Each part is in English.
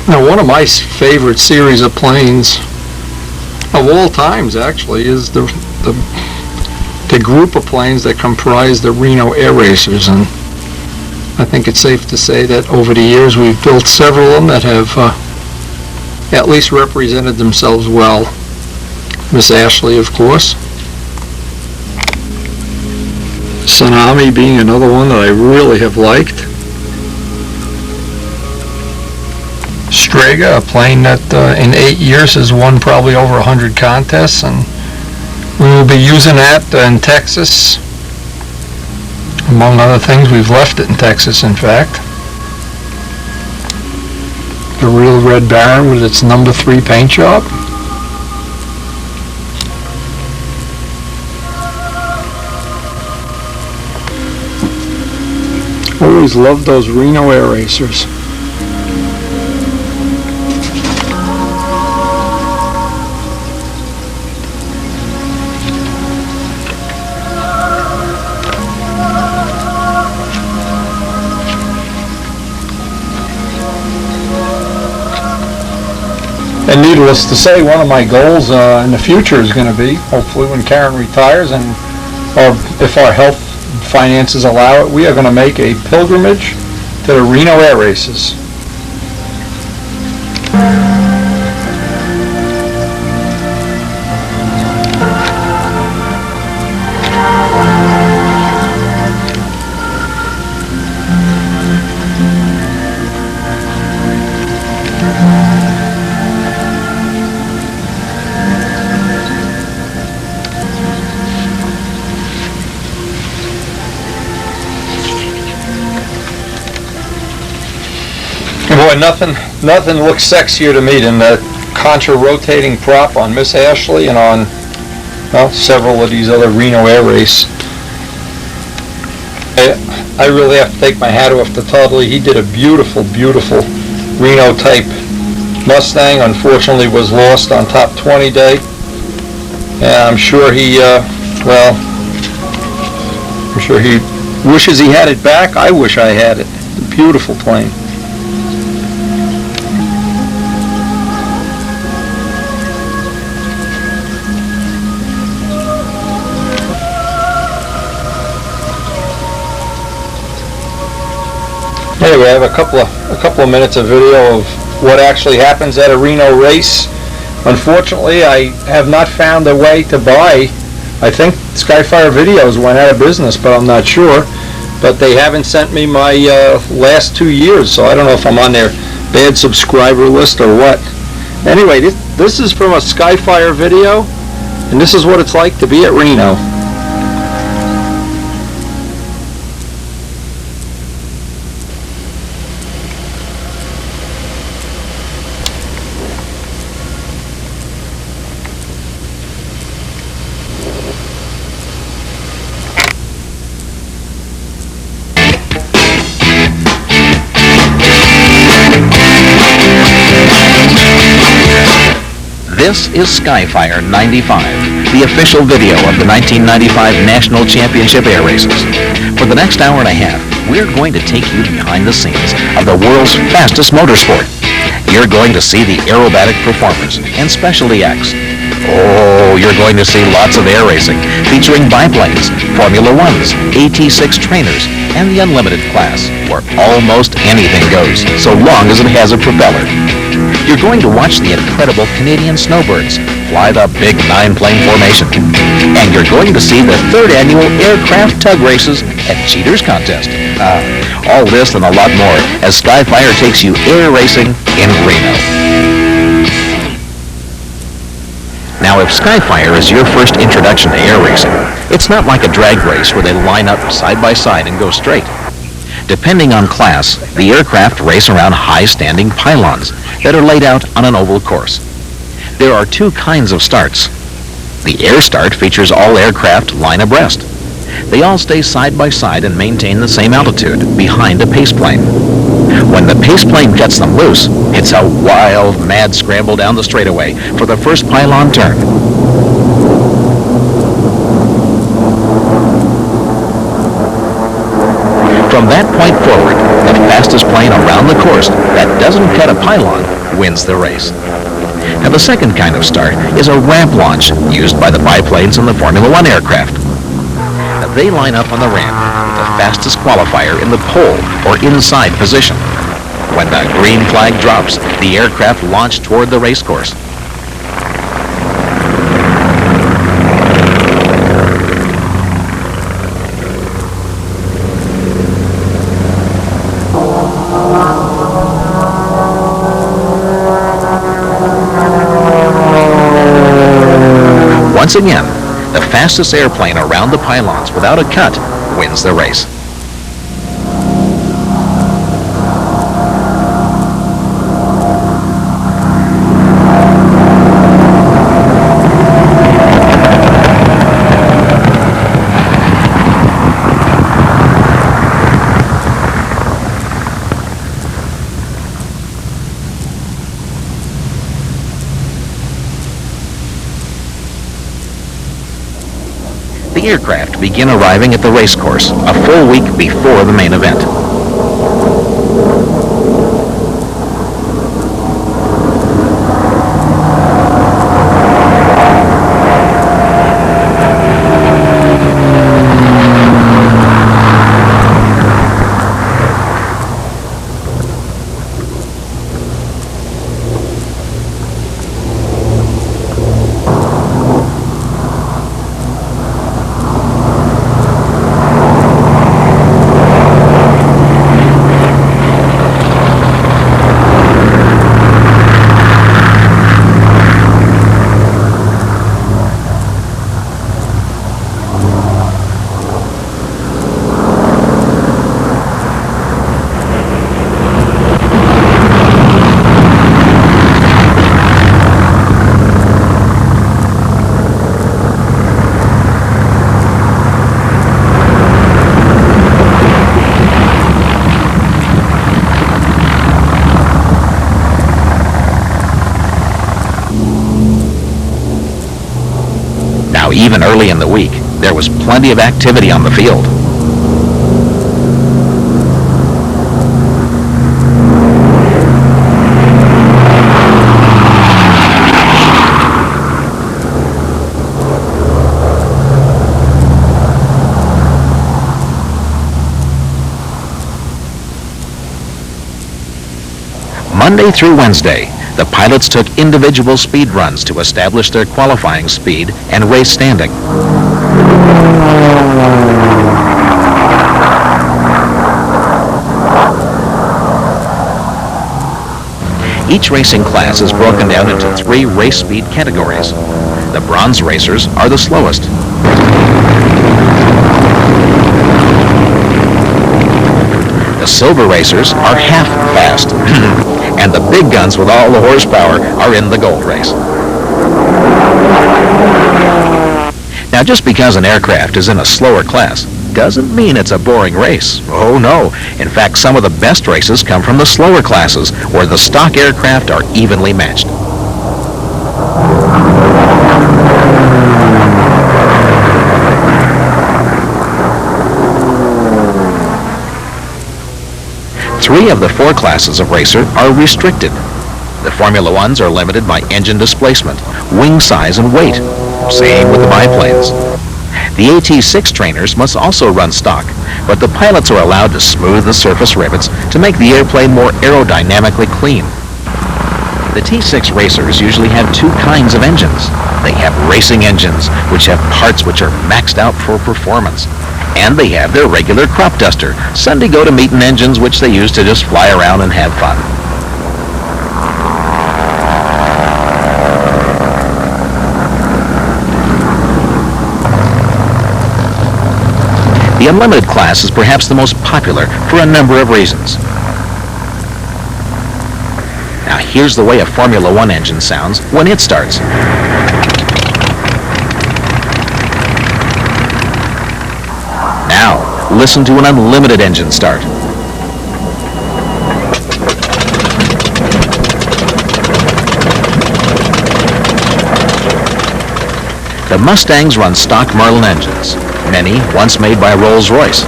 Now, one of my favorite series of planes of all times, actually, is the group of planes that comprise the Reno Air Racers, and I think it's safe to say that over the years we've built several of them that have at least represented themselves well. Miss Ashley, of course. Tsunami being another one that I really have liked. Strega, a plane that in 8 years has won probably over 100 contests, and we will be using that in Texas. Among other things, we've left it in Texas, in fact. The Real Red Baron with its number 3 paint job. Always loved those Reno Air Racers. And needless to say, one of my goals in the future is going to be, hopefully when Karen retires and or if our health and finances allow it, we are going to make a pilgrimage to the Reno Air Races. Boy, nothing looks sexier to me than the contra-rotating prop on Miss Ashley and on, well, several of these other Reno Air Race. I really have to take my hat off to Tudley. He did a beautiful, beautiful Reno type Mustang. Unfortunately, was lost on top 20 day, and I'm sure he, I'm sure he wishes he had it back. I wish I had it. Beautiful plane. Anyway, I have a couple of minutes of video of what actually happens at a Reno race. Unfortunately, I have not found a way to buy. I think Skyfire Videos went out of business, but I'm not sure. But they haven't sent me my last 2 years, so I don't know if I'm on their bad subscriber list or what. Anyway, this is from a Skyfire video, and this is what it's like to be at Reno. This is Skyfire 95, the official video of the 1995 National Championship Air Races. For the next hour and a half, we're going to take you behind the scenes of the world's fastest motorsport. You're going to see the aerobatic performers and specialty acts. Oh, you're going to see lots of air racing, featuring biplanes, Formula Ones, AT6 trainers, and the Unlimited class, where almost anything goes, so long as it has a propeller. You're going to watch the incredible Canadian snowbirds fly the Big 9-plane formation. And you're going to see the 3rd annual aircraft tug races at Cheaters Contest. All this and a lot more as Skyfire takes you air racing in Reno. Now, if Skyfire is your first introduction to air racing, it's not like a drag race where they line up side by side and go straight. Depending on class, the aircraft race around high-standing pylons that are laid out on an oval course. There are 2 kinds of starts. The air start features all aircraft line abreast. They all stay side by side and maintain the same altitude behind a pace plane. When the pace plane cuts them loose, it's a wild, mad scramble down the straightaway for the first pylon turn. From that point forward, the fastest plane around the course that doesn't cut a pylon wins the race. Now, the second kind of start is a ramp launch used by the biplanes in the Formula One aircraft. Now, they line up on the ramp with the fastest qualifier in the pole or inside position. When the green flag drops, the aircraft launch toward the race course. Once again, the fastest airplane around the pylons without a cut wins the race. The aircraft begin arriving at the race course a full week before the main event. Now, even early in the week, there was plenty of activity on the field. Monday through Wednesday, the pilots took individual speed runs to establish their qualifying speed and race standing. Each racing class is broken down into 3 race speed categories. The bronze racers are the slowest. The silver racers are half fast. And the big guns with all the horsepower are in the gold race. Now, just because an aircraft is in a slower class doesn't mean it's a boring race. Oh no. In fact, some of the best races come from the slower classes, where the stock aircraft are evenly matched. Three of the 4 classes of racer are restricted. The Formula Ones are limited by engine displacement, wing size, and weight. Same with the biplanes. The AT6 trainers must also run stock, but the pilots are allowed to smooth the surface rivets to make the airplane more aerodynamically clean. The T6 racers usually have 2 kinds of engines. They have racing engines, which have parts which are maxed out for performance. And they have their regular crop duster, Sunday go-to-meeting engines, which they use to just fly around and have fun. The Unlimited class is perhaps the most popular for a number of reasons. Now, here's the way a Formula One engine sounds when it starts. Now, listen to an Unlimited engine start. The Mustangs run stock Merlin engines, many once made by Rolls-Royce.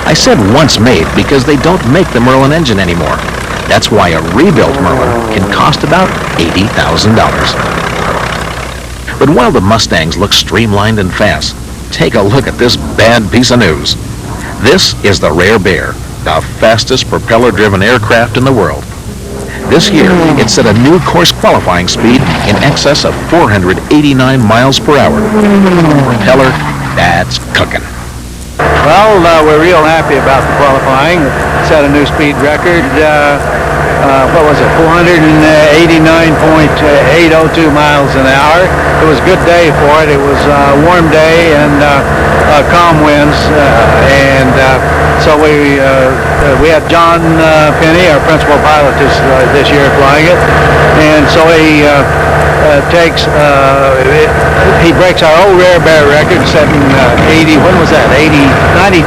I said once made because they don't make the Merlin engine anymore. That's why a rebuilt Merlin can cost about $80,000. But while the Mustangs look streamlined and fast, take a look at this bad piece of news. This is the Rare Bear, the fastest propeller-driven aircraft in the world. This year, it set a new course qualifying speed in excess of 489 miles per hour. Propeller, that's cooking. Well, we're real happy about the qualifying. Set a new speed record. What was it? 489.802 miles an hour. It was a good day for it. It was a warm day and calm winds, so we had John Penny, our principal pilot this year, flying it, and so he he breaks our old Rare Bear record, setting 80. When was that? 92.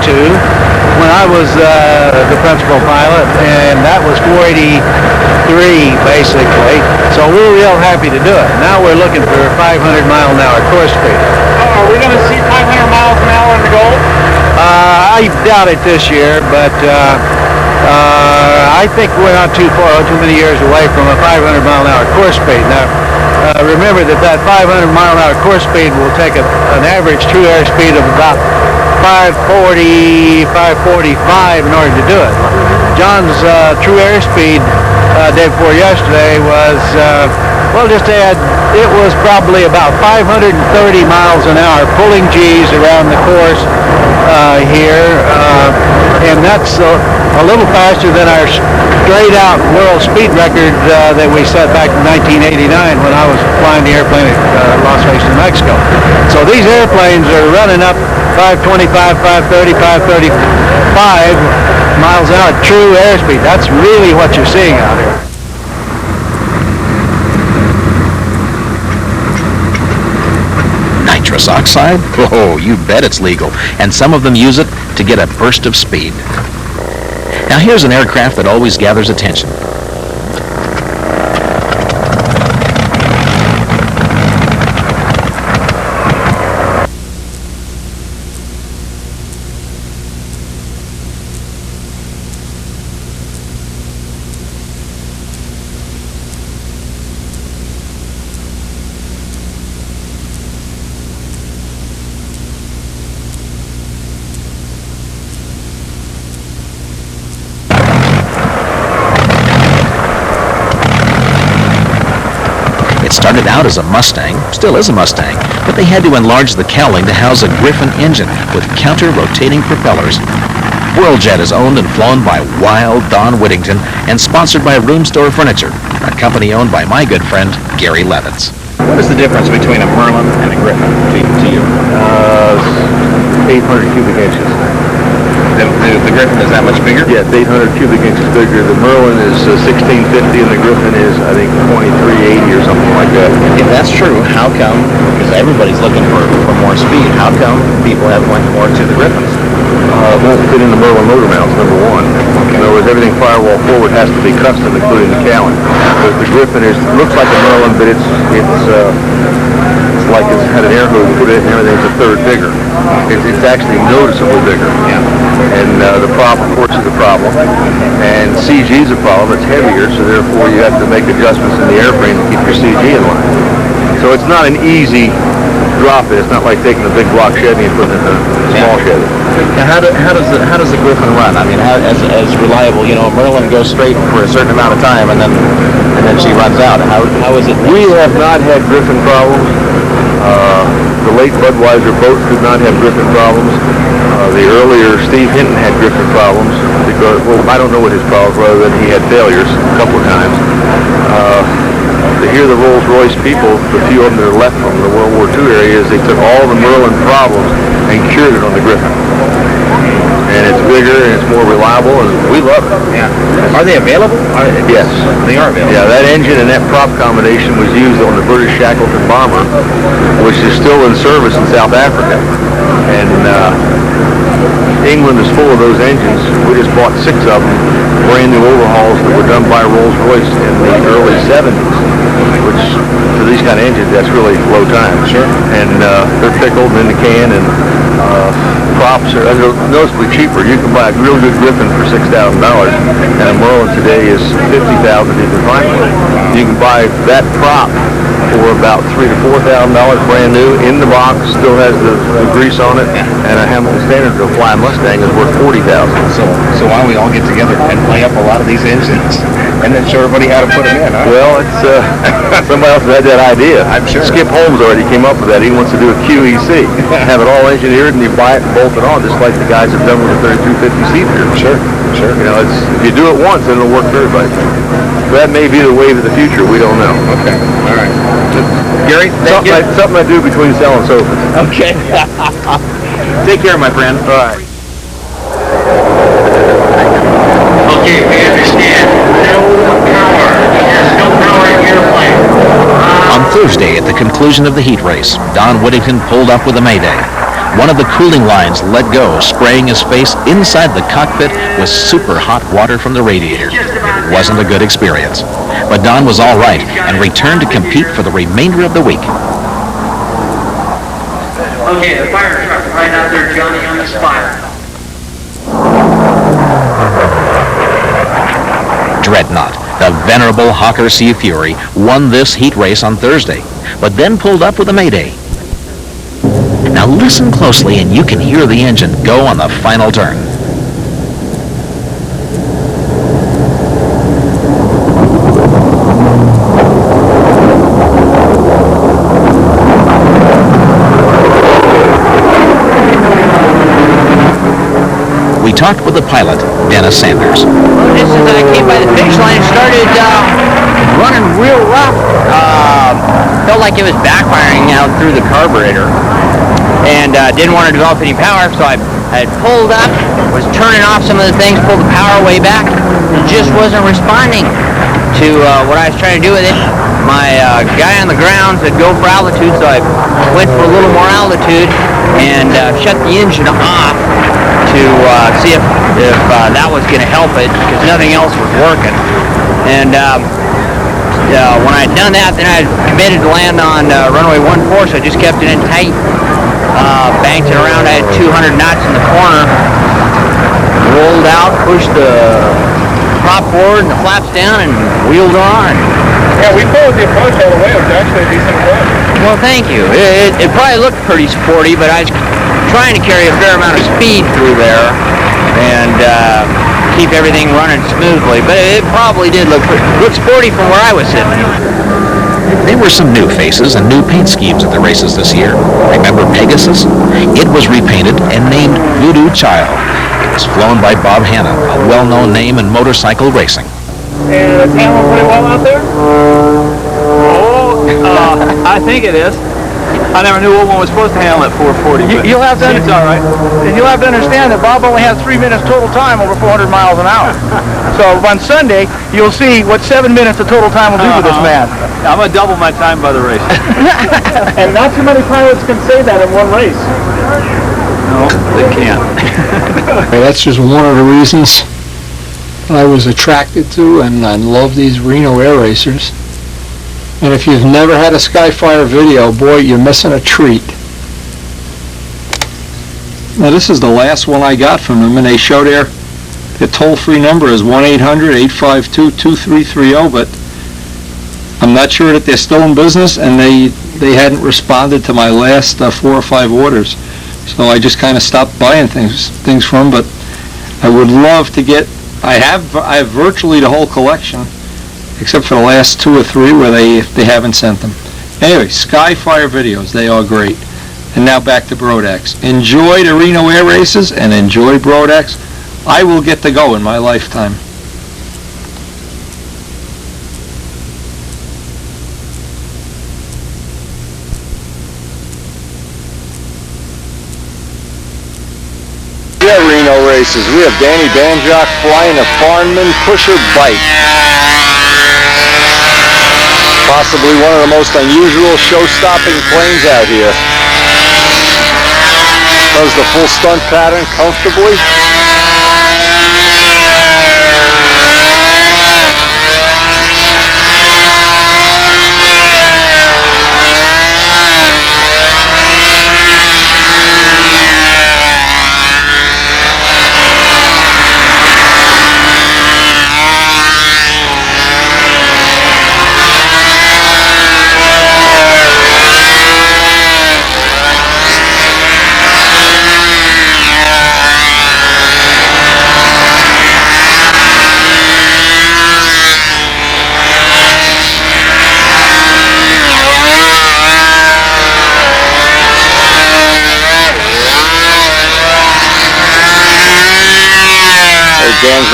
When I was the principal pilot, and that was 483 basically. So we're real happy to do it. Now we're looking for 500 mile an hour course speed. Are we going to see 500 miles an hour in the Gulf? I doubt it this year, but I think we're not too many years away from a 500 mile an hour course speed. Now, remember that 500 mile an hour course speed will take an average true airspeed of about 540, 545 in order to do it. John's true airspeed day before yesterday was, it was probably about 530 miles an hour pulling G's around the course here, and that's a little faster than our straight-out world speed record that we set back in 1989 when I was flying the airplane at Las Vegas, New Mexico. So these airplanes are running up 525, 530, 535 miles an hour true airspeed. That's really what you're seeing out here. Nitrous oxide? Oh, you bet it's legal. And some of them use it to get a burst of speed. Now here's an aircraft that always gathers attention. It started out as a Mustang, still is a Mustang, but they had to enlarge the cowling to house a Griffin engine with counter-rotating propellers. Whirljet is owned and flown by Wild Don Whittington and sponsored by Room Store Furniture, a company owned by my good friend Gary Levitz. What is the difference between a Merlin and a Griffin to you? 800 cubic inches. The Griffin is that much bigger? Yeah, it's 800 cubic inches bigger. The Merlin is 1650 and the Griffin is, I think, 2380 or something like that. If that's true, how come, because everybody's looking for more speed, how come people have went more to the Griffins? It won't fit in the Merlin motor mounts, number one. In other words, everything firewall forward has to be custom, including the cowling. The Griffin looks like a Merlin, but it's like it's had an air hose put in and everything's a third bigger. It's actually noticeably bigger. Yeah. And the prop, of course, is a problem. And CG is a problem. It's heavier, so therefore you have to make adjustments in the airframe to keep your CG in line. So it's not an easy drop it. It's not like taking a big block Chevy and putting it in a small Chevy. Now, how does the Griffin run? I mean, as reliable? You know, a Merlin goes straight for a certain amount of time and then she runs out. How is it? We have not had Griffin problems. The late Budweiser boat did not have Griffin problems. The earlier Steve Hinton had Griffin problems because, well, I don't know what his problems were, other than he had failures a couple of times. To hear the Rolls-Royce people, the few of them that are left from the World War II areas, they took all the Merlin problems and cured it on the Griffin. And it's bigger and it's more reliable, and we love it. Yeah. Are they available? Yes. They are available. Yeah, that engine and that prop combination was used on the British Shackleton bomber, which is still in service in South Africa. And England is full of those engines. We just bought 6 of them, brand new overhauls that were done by Rolls-Royce in the early 70s, which for these kind of engines, that's really low time. Sure. And they're pickled in the can, and props are noticeably cheaper. You can buy a real good Griffin for $6,000, and a Merlin today is $50,000 you can find one. You can buy that prop for about $3,000 to $4,000 brand new in the box, still has the grease on it, and a Hamilton Standard to a Fly Mustang is worth $40,000. So why don't we all get together and play up a lot of these engines and then show everybody how to put them in, huh? Well, it's somebody else had that idea. I'm sure. Skip Holmes already came up with that. He wants to do a QEC, have it all engineered, and you buy it and bolt it on, just like the guys have done with the 3250 Seafarer. Sure. You know, it's if you do it once, then it'll work for everybody. That may be the wave of the future. We don't know. Okay. All right. Gary, thank you. Something I do between selling sofas. Okay. Take care, my friend. All right. Okay, we understand. No power in airplane. On Thursday, at the conclusion of the heat race, Don Whittington pulled up with a mayday. One of the cooling lines let go, spraying his face inside the cockpit with super hot water from the radiator. It wasn't a good experience. But Don was all right and returned to compete for the remainder of the week. Okay, the fire truck right out there, Johnny, on the spot. Dreadnought, the venerable Hawker Sea Fury, won this heat race on Thursday, but then pulled up with a mayday. Now listen closely and you can hear the engine go on the final turn. We talked with the pilot, Dennis Sanders. Well, just as I came by the finish line, it started running real rough. Felt like it was backfiring out through the carburetor, and didn't want to develop any power, so I pulled up, was turning off some of the things, pulled the power way back, and just wasn't responding to what I was trying to do with it. My guy on the ground said go for altitude, so I went for a little more altitude and shut the engine off to see if that was going to help it, because nothing else was working. And when I'd done that, then I committed to land on runway 14, so I just kept it in tight, banked it around. I had 200 knots in the corner, rolled out, pushed the prop forward and the flaps down, and wheeled on. Yeah, we followed the approach all the way. It was actually a decent approach. Well, thank you. It probably looked pretty sporty, but I was trying to carry a fair amount of speed through there and keep everything running smoothly. But it probably did look sporty from where I was sitting. There were some new faces and new paint schemes at the races this year. Remember Pegasus? It was repainted and named Voodoo Child. It was flown by Bob Hanna, a well-known name in motorcycle racing. And it's handling pretty well out there? I think it is. I never knew what one was supposed to handle at 440. You'll have to it's all right. And you'll have to understand that Bob only has 3 minutes total time over 400 miles an hour. So on Sunday, you'll see what 7 minutes of total time will do for this man. I'm going to double my time by the race. And not too many pilots can say that in one race. No, they can't. That's just one of the reasons I was attracted to and I love these Reno air racers. And if you've never had a Skyfire video, boy, you're missing a treat. Now this is the last one I got from them, and they show their toll-free number is 1-800-852-2330, but I'm not sure that they're still in business, and they hadn't responded to my last 4 or 5 orders. So I just kind of stopped buying things from them, but I would love to get, I have virtually the whole collection, except for the last 2 or 3 where they haven't sent them. Anyway, Skyfire videos, they are great. And now back to Brodak's. Enjoy the Reno air races and enjoy Brodak's. I will get to go in my lifetime. Yeah, Reno races. We have Danny Banjock flying a Farnman Pusher bike. Possibly one of the most unusual show-stopping planes out here. Does the full stunt pattern comfortably.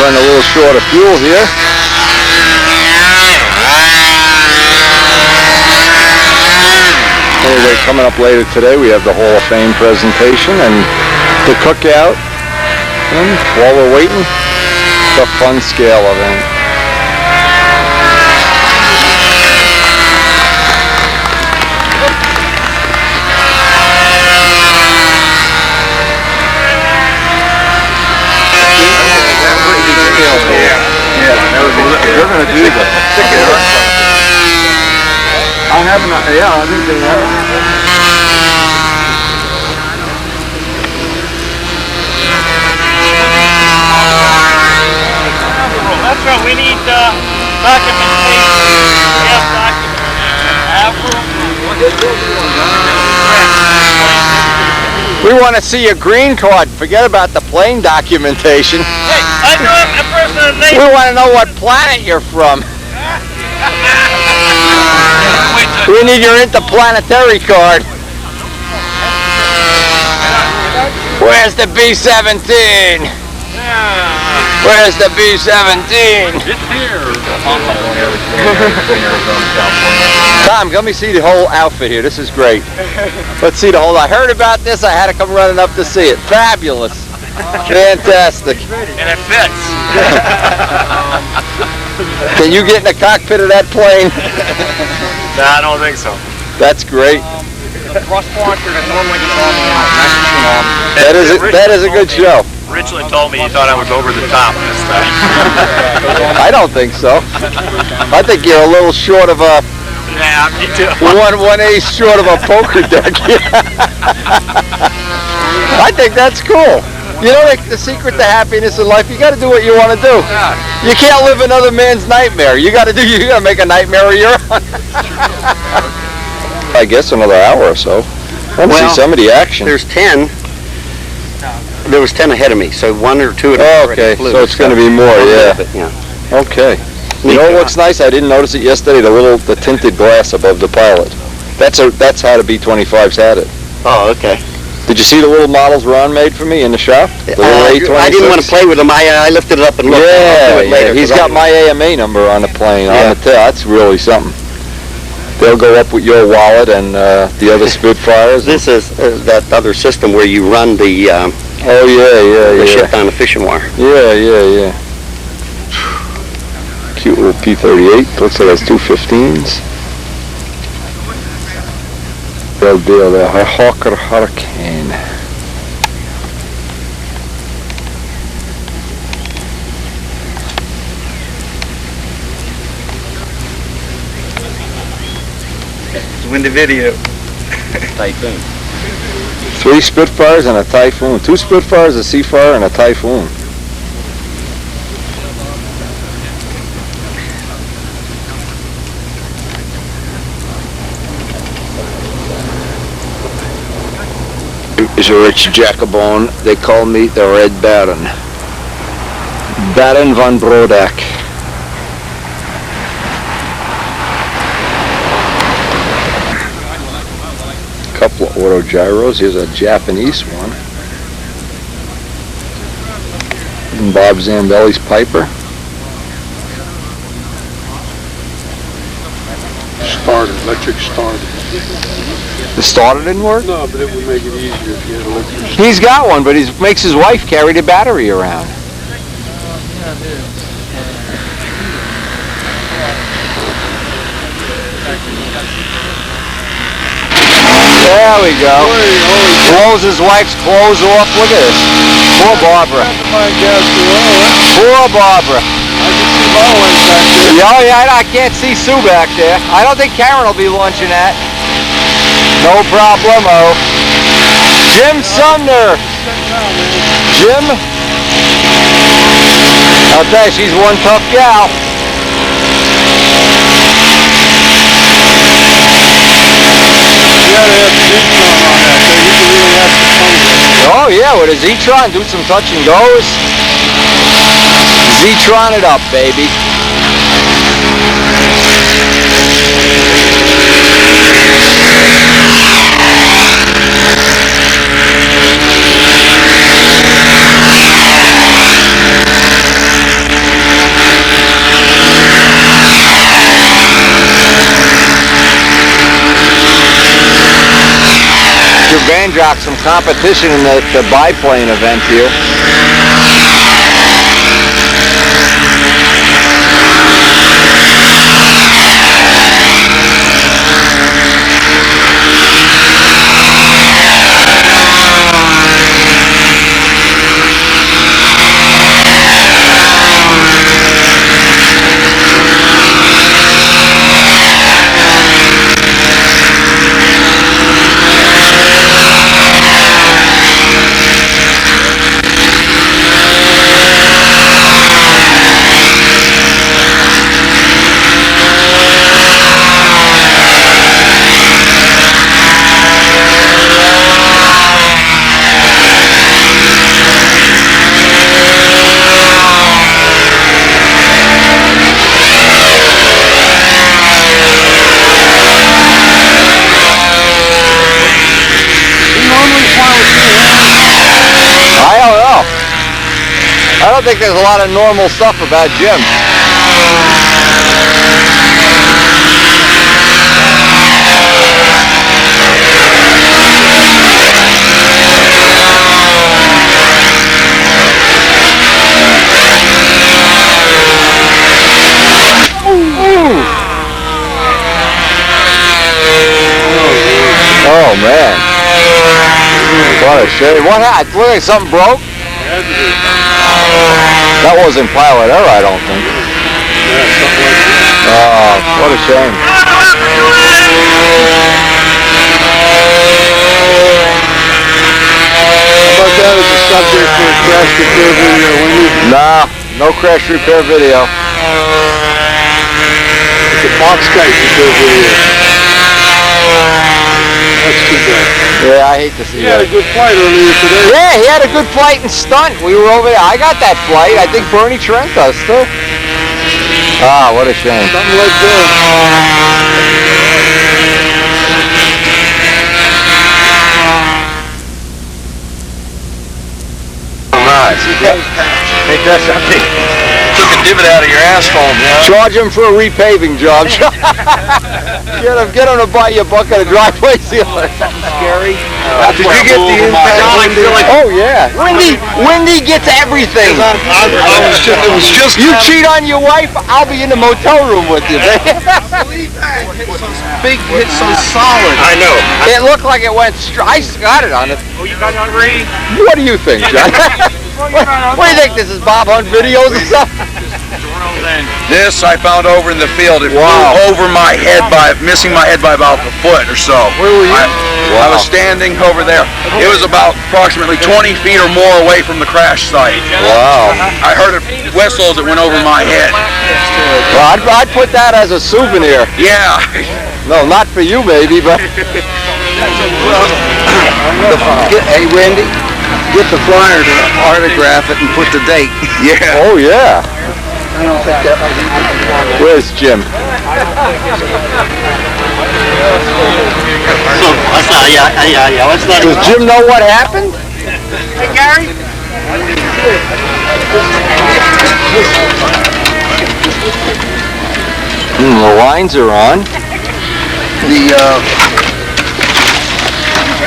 running a little short of fuel here. Anyway, coming up later today, we have the Hall of Fame presentation and the cookout. And while we're waiting, the fun scale event. They're going to do the I haven't, yeah, I think they have. That's right, we need documentation. We have documentation. We want to see your green card. Forget about the plane documentation. Hey, I know a person named. We want to know what planet you're from. We need your interplanetary card. Where's the B-17? Where's the B-17? It's here. Tom, let me see the whole outfit here. This is great. Let's see the whole. I heard about this. I had to come running up to see it. Fabulous. Fantastic. And it fits. Can you get in the cockpit of that plane? No, I don't think so. That's great. The thrust launcher that normally gets on the That is a good show. Richland told me he thought I was over the top this time. I don't think so. I think you're a little short of a Yeah, me too. one ace short of a poker deck. I think that's cool. You know, the secret to happiness in life, you got to do what you want to do. You can't live another man's nightmare. You got to make a nightmare of your own. I guess another hour or so. I want to see some of the action. There's 10. There was 10 ahead of me, so 1 or 2 of them already flew. So it's going to be more, yeah. Okay. You know what looks nice? I didn't notice it yesterday. The tinted glass above the pilot. That's how the B-25s had it. Oh, okay. Did you see the little models Ron made for me in the shop? The little A26? I didn't want to play with them. I lifted it up and looked. Yeah, I'll do it later, he's got my AMA number on the plane. On the tail. That's really something. They'll go up with your wallet and the other Spitfires. This is that other system where you run the the ship down the fishing wire. Yeah. Cute little P-38. Looks like it's 215s. Real deal there. Hawker Hurricane. Win the video. Typhoon. 3 Spitfires and a Typhoon. 2 Spitfires, a Seafire, and a Typhoon. Is a rich Jacobone. They call me the Red Baron. Baron von Brodak. Couple of auto gyros. Here's a Japanese one. And Bob Zambelli's Piper. Electric starter. The starter didn't work? No, but it would make it easier if you had electric. He's got one, but he makes his wife carry the battery around. There we go. Blows his wife's clothes off. Look at this. Poor Barbara. Poor Barbara. Oh yeah, I can't see Sue back there. I don't think Karen will be launching that. No problemo. Jim Sumner. Jim. I'll tell you, she's one tough gal. Oh yeah, with a Z-Tron, do some touch and goes. Z-Tron it up, baby. hand jock some competition in the biplane event here. I don't think there's a lot of normal stuff about Jim. Oh man. What a shame. What happened? Look like something broke? That wasn't pilot error, I don't think. Oh, what a shame. How about that as a subject for a crash repair video, Wendy? Nah, no crash repair video. It's a box kite repair video. That's too bad. Yeah, I hate to see He had a good flight earlier today. Yeah, he had a good flight in Stunt. We were over there. I got that flight. I think Bernie Trent does too. Ah, what a shame. Something like that. Nice. Ain't that something? Took a divot out of your asphalt, man. Charge him for a repaving job. Get him to buy you a bucket of driveway sealer. Scary. Did you get the impact? Oh yeah. Wendy gets everything. It was just You cheat on your wife, I'll be in the motel room with you. big hit so solid. I know. It looked like it went straight. I got it on it. Oh, you got it on Ray? What do you think, John? What do you think? This is Bob Hunt videos or something? This I found over in the field. It flew over my head missing my head by about a foot or so. Where were you? I was standing over there. It was about approximately 20 feet or more away from the crash site. Wow. I heard it whistle as it went over my head. Well, I'd put that as a souvenir. Yeah. No, not for you, maybe, but... Hey, Wendy, get the flyer to autograph it and put the date. Yeah. Oh, yeah. Where's Jim? Does Jim know what happened? Hey, Gary? The lines are on. The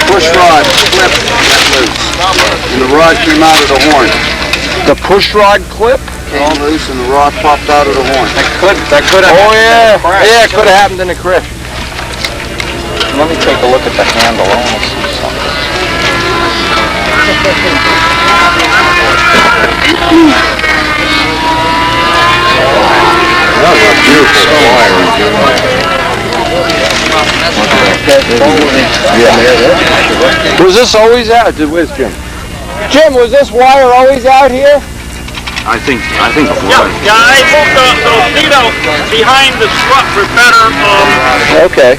push rod clip got loose, and the rod came out of the horn. The push rod clip? Came loose, and the rod popped out of the horn. That could have. Oh yeah. Yeah, it could have happened in the crash. Let me take a look at the handle. I want to see something. That was a beautiful wire. Yeah. Was this always out? Where's Jim? Jim, was this wire always out here? I think it was. Yeah, I moved the needle behind the strut for better, Okay.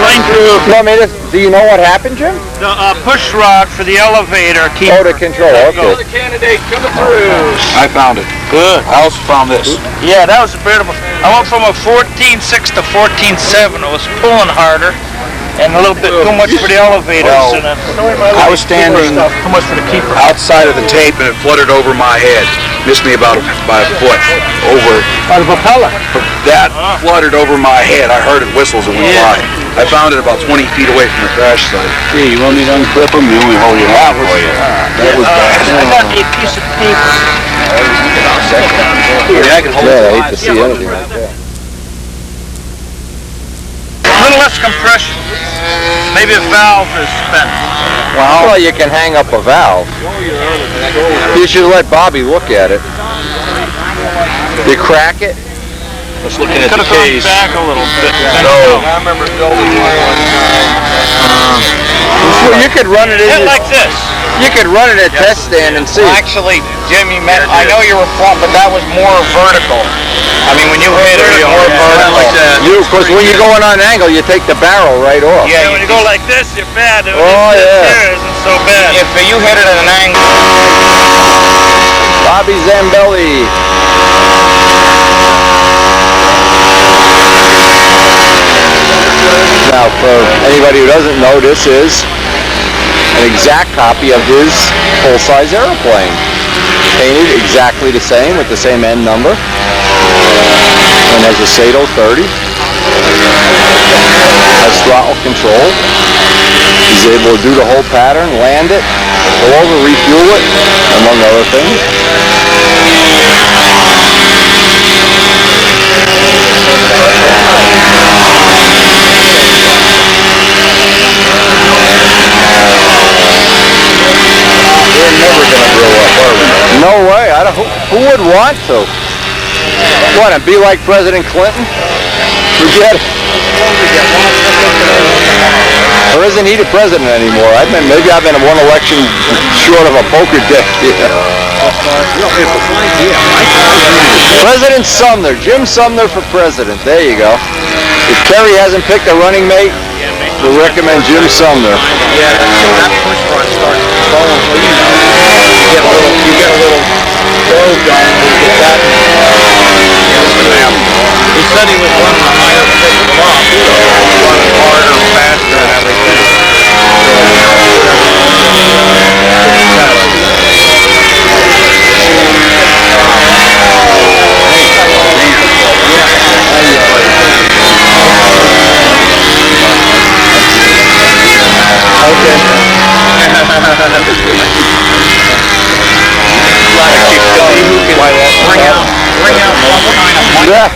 length. No, I mean, do you know what happened, Jim? The push rod for the elevator keeper. Oh, the control, okay. Candidate coming through. I found it. Good. I also found this. Yeah, that was a bit of a... I went from a 14.6 to 14.7. It was pulling harder and a little bit too much for the elevators. Well, I was standing Too much for the keeper. outside of the tape and it fluttered over my head. Missed me by a foot over. By the propeller. That fluttered over my head. I heard it whistles and went by. I found it about 20 feet away from the crash site. Hey, you want me to unclip them? You only hold your hand for you. That was bad. I got a piece of paper. Yeah, I can hold it. I hate to see anything like that. A little less compression. Maybe a valve is spent. Well, you can hang up a valve. You should let Bobby look at it. You crack it? Just looking at Could the have gone case. back a little bit. No. I remember building one. Well, you could run it in. Hit like this. You could run it at test stand and see. Actually, Jimmy, I know you were front, but that was more vertical. I mean, when you hit it, more vertical. Like that. Of course, when you're going on an angle, you take the barrel right off. Yeah, when you go like this, you're bad. Oh, yeah. This isn't so bad. If you hit it at an angle. Bobby Zambelli. Now, for anybody who doesn't know, this is an exact copy of his full-size airplane. Painted exactly the same with the same end number. And has a Sato 30. Has throttle control. He's able to do the whole pattern, land it, go over, refuel it, among other things. We're never going to grow up, are we? No way. Who would want to? What, and be like President Clinton? Forget it. Or isn't he the president anymore? Maybe I've been one election short of a poker deck. President Sumner, Jim Sumner for president. There you go. If Kerry hasn't picked a running mate, we'll recommend Jim Sumner. Yeah, that push run starts falling. Well, you get a little blow going. You get that. He said he was running a higher pitch pump, so running harder, faster, and everything. Yeah.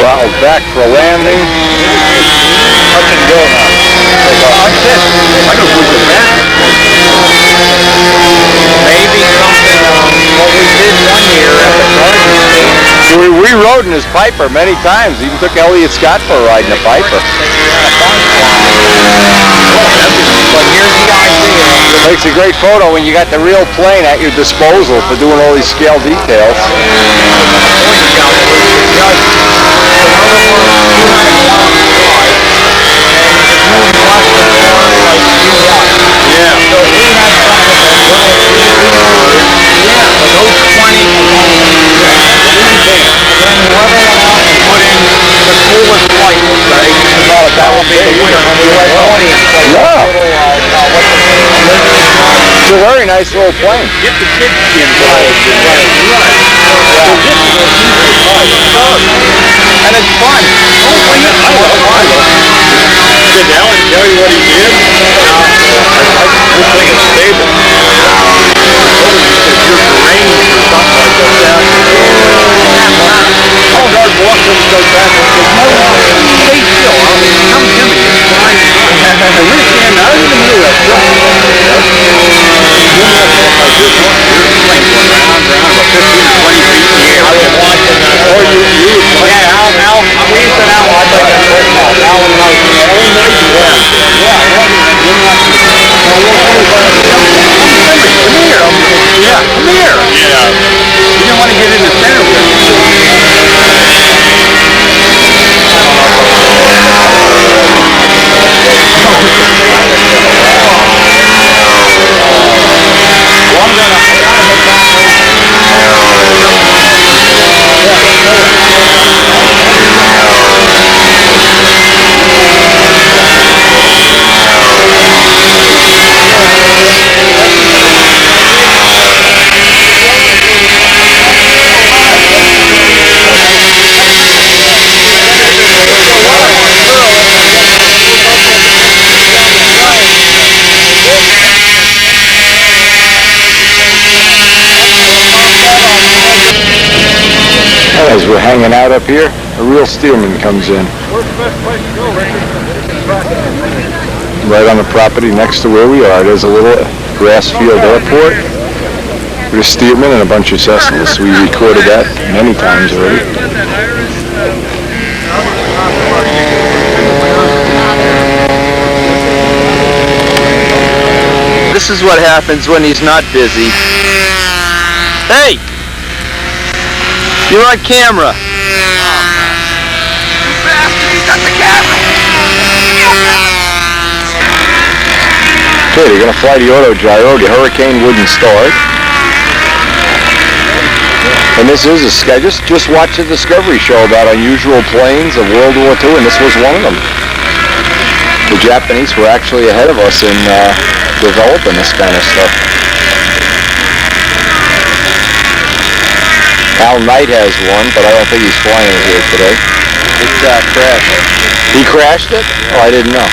Well, back for landing. Touch and go now. That's it. I don't push it back. Maybe something what we did one year at the Garden State. So we rode in his Piper many times. Even took Elliot Scott for a ride in a Piper. But here's the idea. Makes a great photo when you got the real plane at your disposal for doing all these scale details. It's a very nice little plane. Get the kids involved. And it's fun. Did Alan tell you what he did? This thing is stable. If you're deranged or something like that. Oh, God, Boston so fast. Stay still. Come to me. It's fine. And we stand out in the middle of that. Plane going round, about 15 or 20 feet in the air. I was watching that. Or you Yeah, Al, we used to know. I think that's very small. Alan knows. Yeah. hanging out up here, a real steelman comes in. Right on the property next to where we are, there's a little grass field airport with a steelman and a bunch of Cessnas. We recorded that many times already. This is what happens when he's not busy. Hey! You're on camera. You bastard, he got the camera! Okay, they're going to fly the auto gyro. The Hurricane wouldn't start. And this is a sky. Just watch a Discovery show about unusual planes of World War II, and this was one of them. The Japanese were actually ahead of us in developing this kind of stuff. Al Knight has one, but I don't think he's flying it here today. It's crashed. He crashed it? Oh, I didn't know.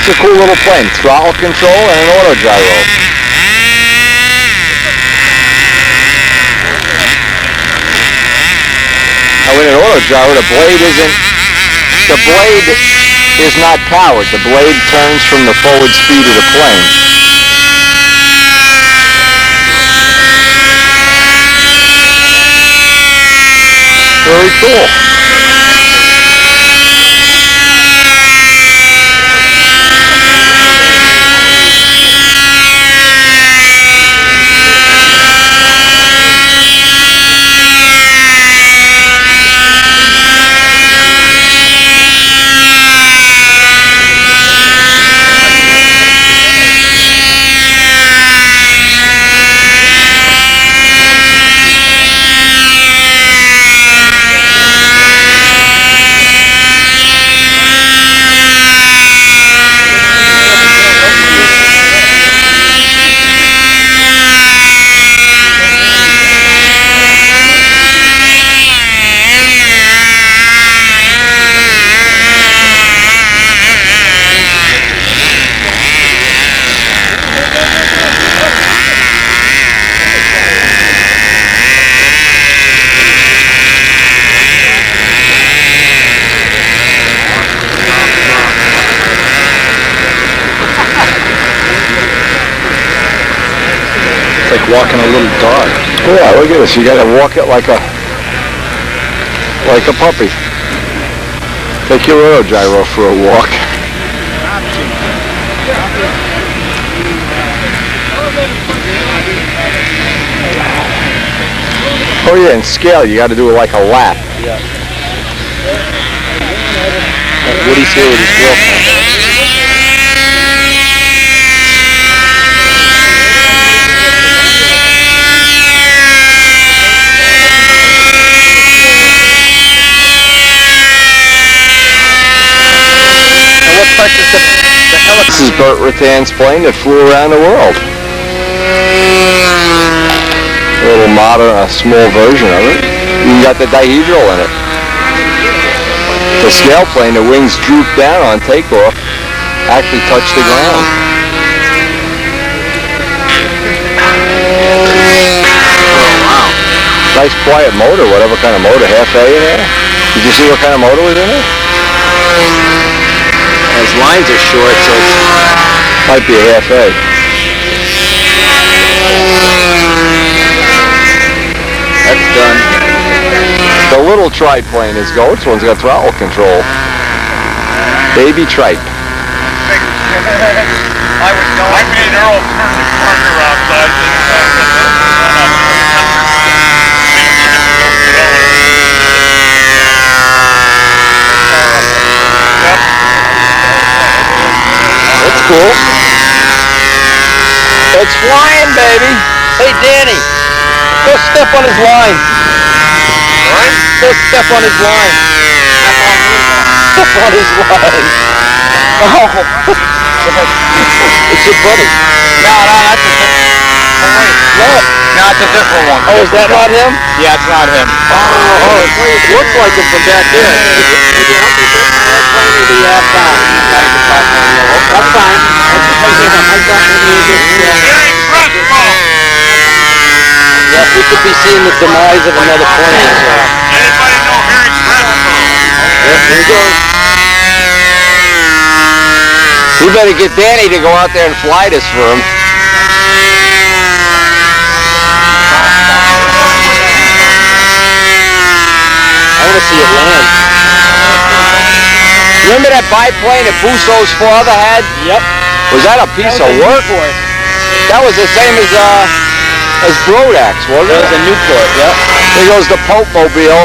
It's a cool little plane. Throttle control and an auto gyro. Now in an auto gyro, the blade is not powered. The blade turns from the forward speed of the plane. Very cool. Walking a little dog. Yeah, look at this. You gotta walk it like a puppy. Take your auto gyro for a walk. Oh yeah, in scale you gotta do it like a lap. Yeah. Woody's here with his girlfriend. This is Burt Rathan's plane that flew around the world. A little modern, a small version of it. You got the dihedral in it. The scale plane, the wings droop down on takeoff, actually touch the ground. Wow. Nice quiet motor, whatever kind of motor, half A in there. Did you see what kind of motor was in it? His lines are short, so it might be a half A. That's done. The little triplane is go. This one's got throttle control. Baby tripe. I made Earl turn the corner around, so I That's cool. It's flying, baby. Hey, Danny, go step on his line. What? Go step on his line. Step on his line. Oh. It's your buddy. No, that's a different. Oh, wait. Look. No, it's a different one. Oh, is that not him? Yeah, it's not him. Oh, it looks like him from back there. That's fine. Merry Christmas! Yes, We could be seeing the demise of another plane. Anybody know Harry Crespo? Yep, here he goes. We better get Danny to go out there and fly this for him. I want to see it land. Remember that biplane that Busso's father had? Yep. Was that a piece of work? That was the same as Brodak's, wasn't it? That was a Newport, yep. There goes the Pope Mobile.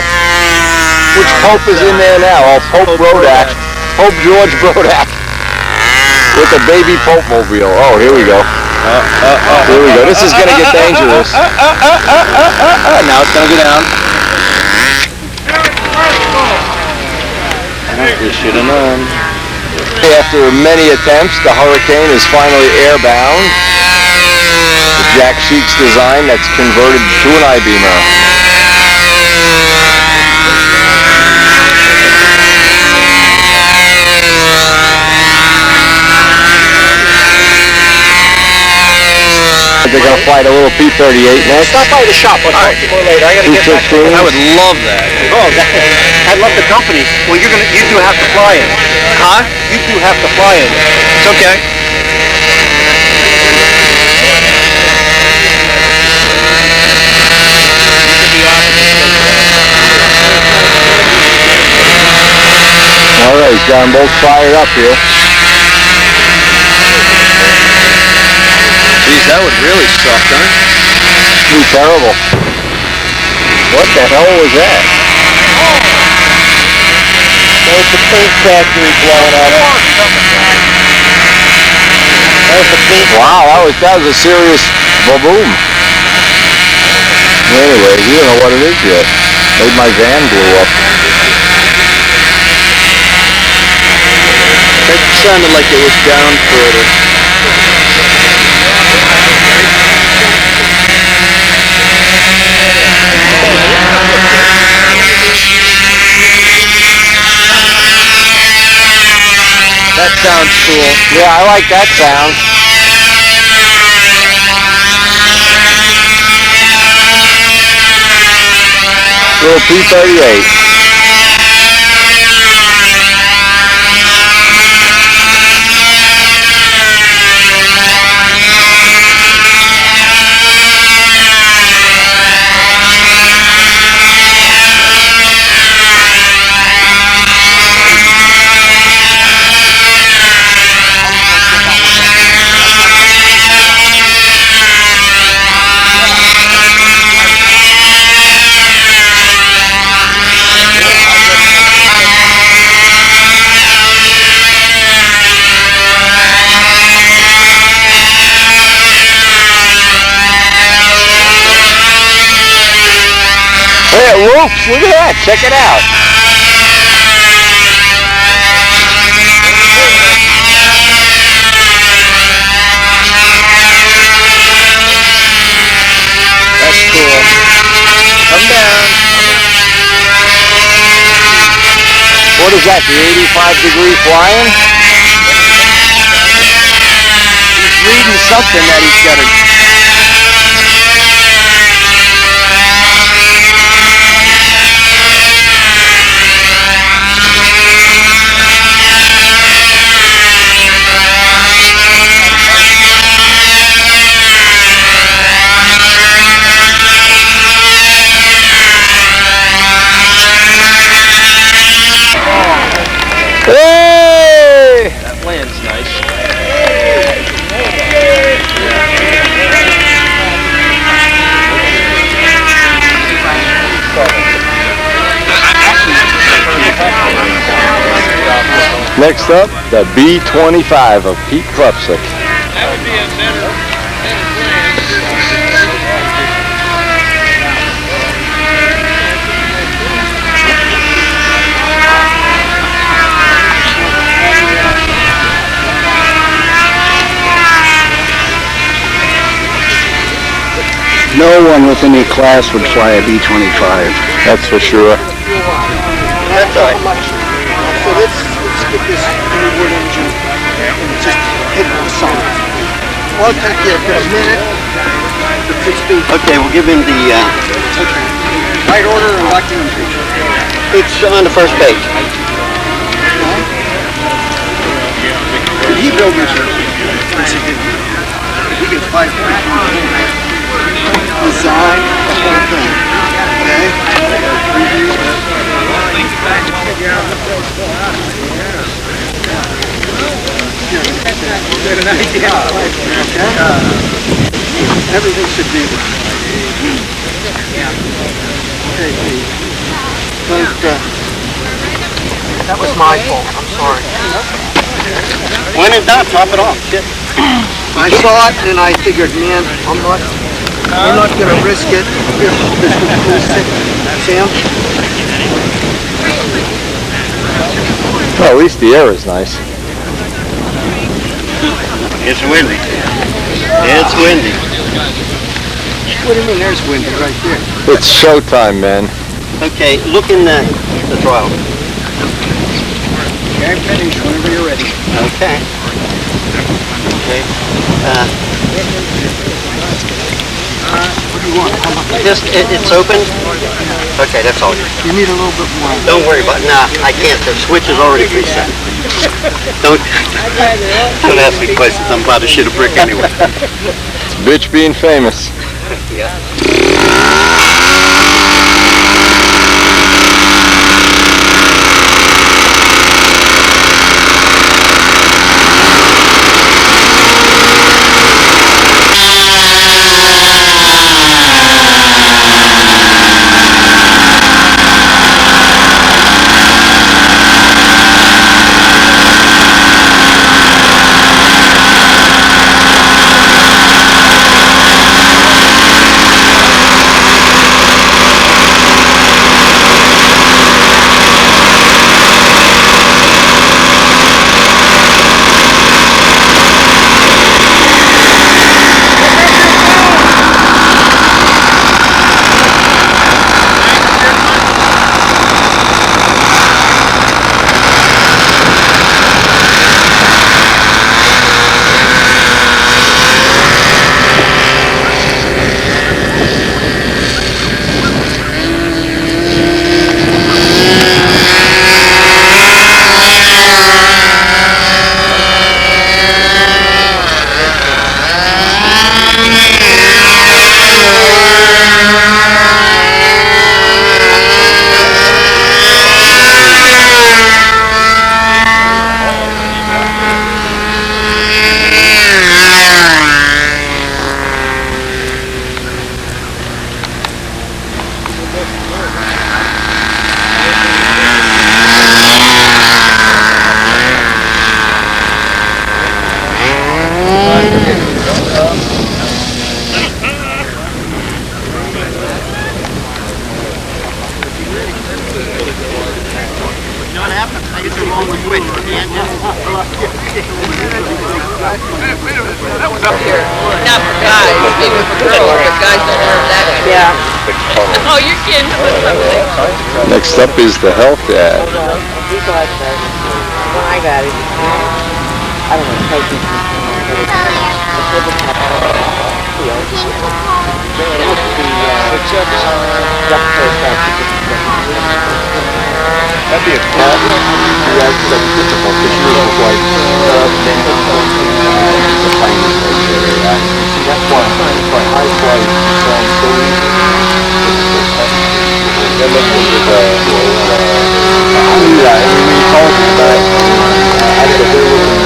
Which Pope is in there now? Oh, Pope Brodak. Pope George Brodak. With the baby Pope Mobile. Oh, here we go. Here we go. This is going to get dangerous. Now it's going to go down. You should have known. After many attempts, the Hurricane is finally airbound. The Jack Sheets design that's converted to an I-beamer. They're going to fly the little P-38 next. Stop by the shop. I'll talk to you more later. I got to get back. I would love that. Oh, I love the company. Well, you do have to fly in. Huh? You do have to fly in. It's okay. All right, he's got them both fired up here. Geez, that would really suck, huh? Be terrible. What the hell was that? That was the paint factory blowing out. That was the paint. Wow, that was a serious boom. Anyway, we don't know what it is yet. Maybe my van blew up. That sounded like it was down further. That sounds cool. Yeah, I like that sound. Little P-38. Hey, it roofs. Look at that. Check it out. That's cool. Come down. What is that, the 85-degree flying? He's reading something that he's got to... Hey! That land's nice. Next up, the B-25 of Pete Klepsick. That would be a better plan. No one with any class would fly a B-25. That's for sure. That's all right. So let's get this wood engine and just hit it with something. Well, take you a minute. Okay, we'll give him the... Right order or left hand? It's on the first page. Did he build this? Yes, he did. He gets 5 points. Design, the whole thing. Okay? Everything should be okay, please. That was my fault. I'm sorry. When in doubt, top it off. Shit. I saw it and I figured, man, we're not gonna risk it. Sam? Well, at least the air is nice. It's windy. It's windy. What do you mean there's windy right there? It's showtime, man. Okay, look in the throttle. Okay, finish whenever you're ready. Okay. Okay. What do you want? How much? Just, it's open? Okay, that's all. You need a little bit more. Don't worry about it. Nah, I can't. The switch is already preset. Don't ask me questions. I'm about to shit a brick anyway. It's a bitch being famous. Yeah. Next up is the health ad. I got it. I don't know, take it. That'd be a cat. Yeah, that's difficult because she was like, see, that's why high flight sounds so easy. Then look at yeah, I mean, when you call it back, I said there was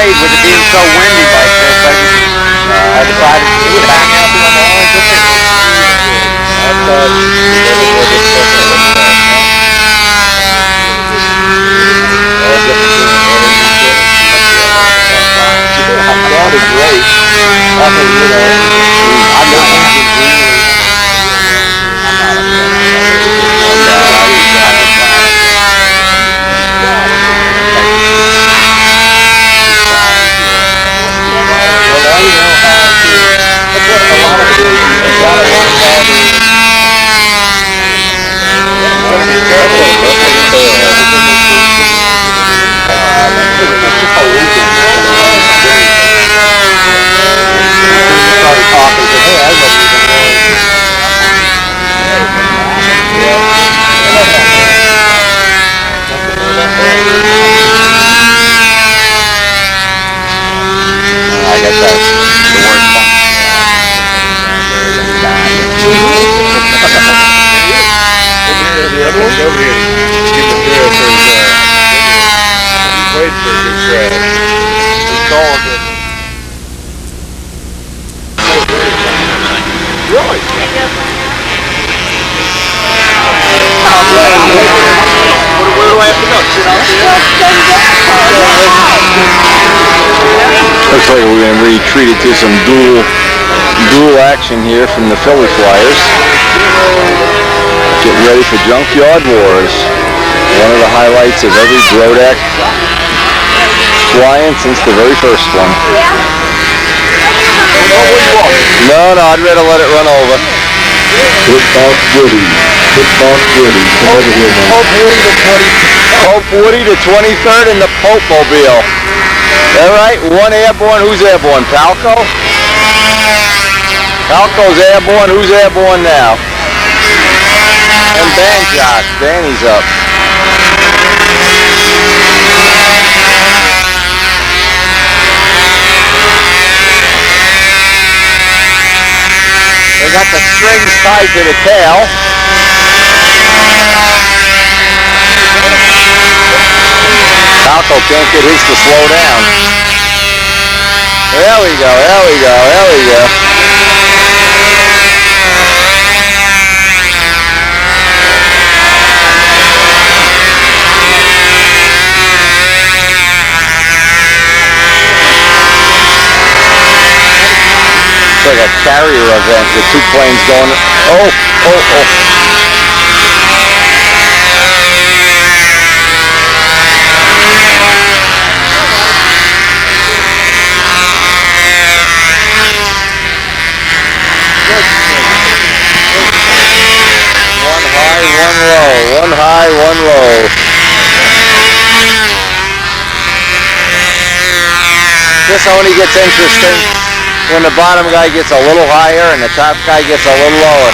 afraid with it being so windy like this. I decided to get back out to the lawn. Sounded great. I think, you know, I know Looks like we're going to retreat it to some dual action here from the Philly Flyers. Get ready for Junkyard Wars. One of the highlights of every Brodak flying since the very first one. No, I'd rather let it run over. Hope Woody to 23rd in the Pope Mobile. All right, one airborne. Who's airborne? Palco? Palco's airborne. Who's airborne now? And Banjock. Danny's up. They got the strings tied to the tail. Falco can't get his to slow down. There we go. It's like a carrier event with two planes going. Oh. One high, one low. This only gets interesting when the bottom guy gets a little higher and the top guy gets a little lower.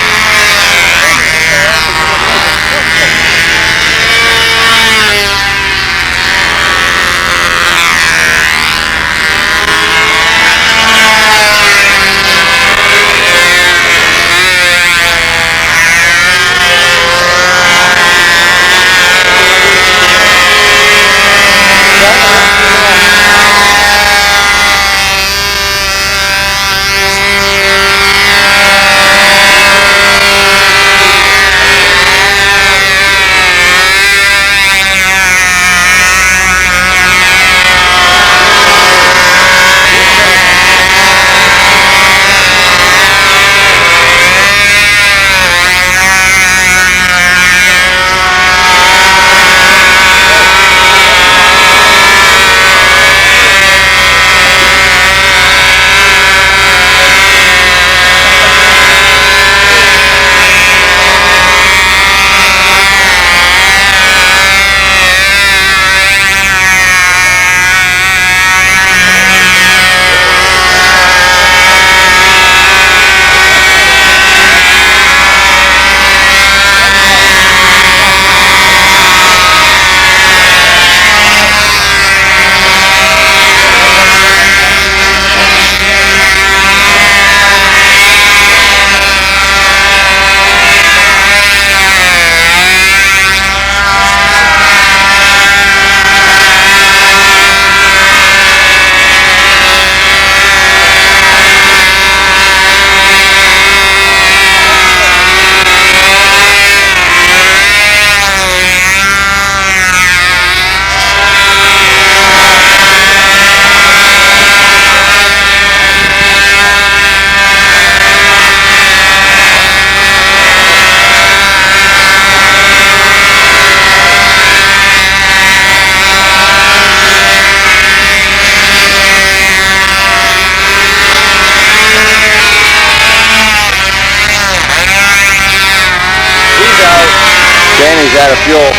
fuel.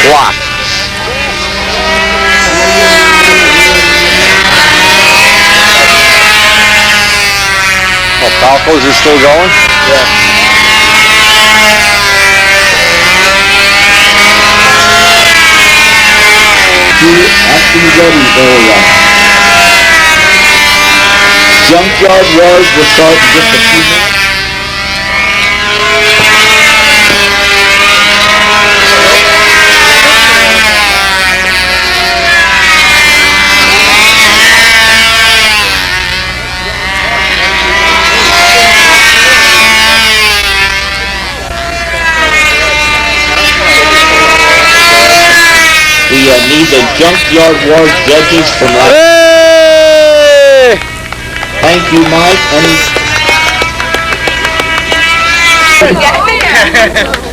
Blocked. Oh, Falco's is still going? Yeah. At the ready area. Junkyard Wars will start in just a few minutes. We need the Junkyard Wars judges from last. Hey! Thank you, Mike.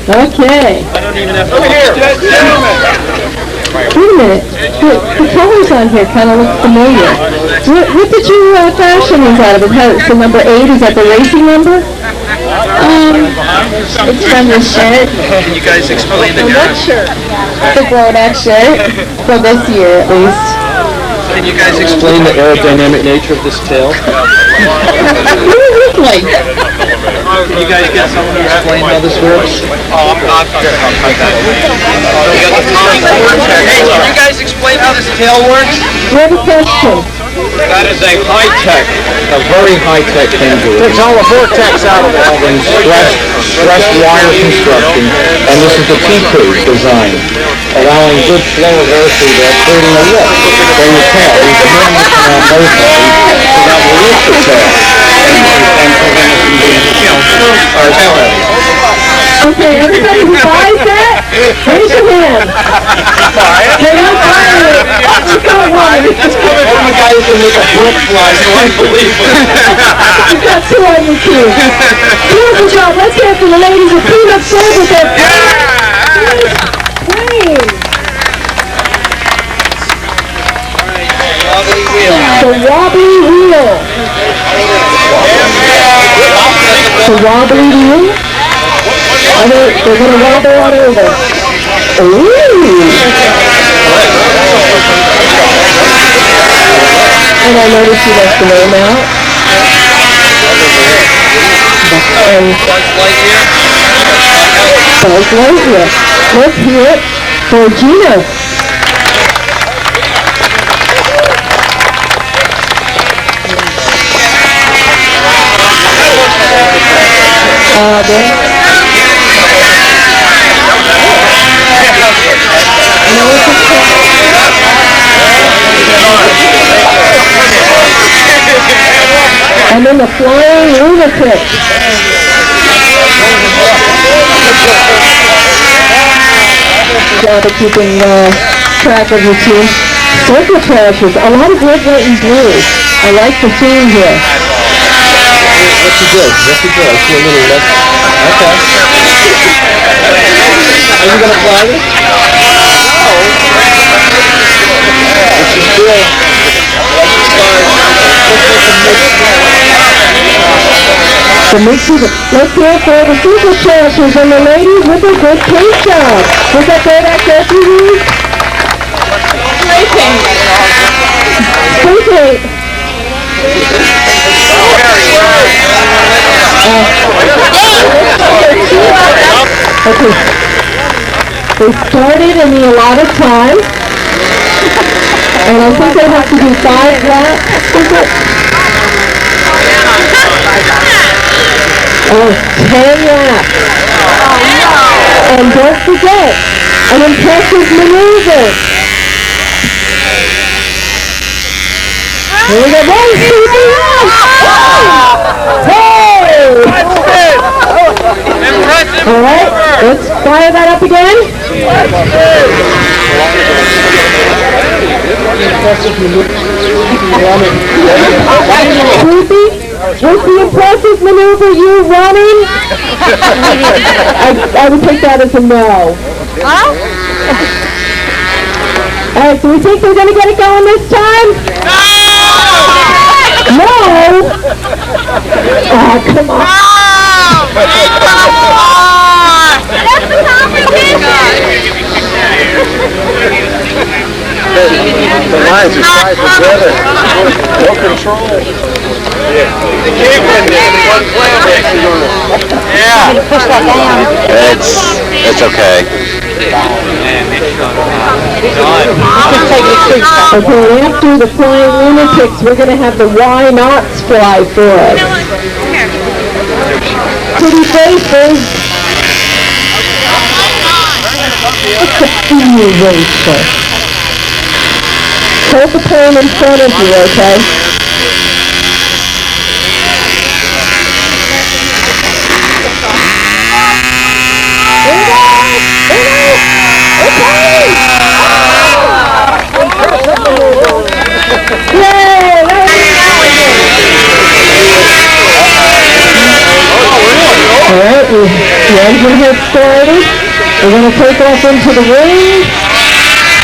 Okay. I don't even have to. Over here. Wait a minute. The colors on here kind of look familiar. What did you fashion these out of? Is the number 8? Is that the racing number? It's from the shirt. Can you guys explain the What shirt? The Brodak shirt. For this year, at least. Can you guys Explain the aerodynamic nature of this tail. What does it look like? Can you guys get someone to explain how this works? Oh, I'm not talking about that. Hey, can you guys explain how this tail works? What a question. That is a high-tech, a very high-tech thing to it. Takes all the vortex out of it. And stressed wire construction, and this is the T-curve design, allowing good flow of air through there, creating a lift for your tail. We can bring this around both ways, so that will lift the tail and prevent it from being, our tail heavy. Okay, everybody who buys that, raise your hand. Hey, I'm buying it. You got one. All the guys can make a flip fly, so I believe it. You've got 2 on your team. Beautiful job. Let's get for the ladies of Peanut Serve with their plane. The wobbly wheel. The wobbly wheel. They're going to wobble on over. Ooh. And I noticed you left the name out. And Buzz Lightyear. Let's hear it for Gina. And then the flying lunatic. Job of keeping track of your team. Circle crashes. A lot of red, white, and blue. I like the theme here. What's the good? What's the good? I see a little left. Okay. Are you going to fly this? This is good. The mix people. Let's hear it for the super crashers and the ladies with a good paint job. Was that Brodak SUV? Racing. Spray paint. Okay. They started in the allotted time. And I think they have to do 5 laps. Oh, 10 laps. And don't forget, an impressive maneuver. Here we go. Hey! All right, let's fire that up again. Ruthie? Was the impressive maneuver you running? I would take that as a no. Huh? All right, so we think we're going to get it going this time? No! Oh, come on. That's the competition! The lines are tied together. No control. Yeah. It's okay. Okay, after the flying lunatics, we're going to have the why nots fly for us. Pretty faces. What's a fool racer? Hold the plane in front of you, okay? Alright, the engine has started. We're going to take off into the wind.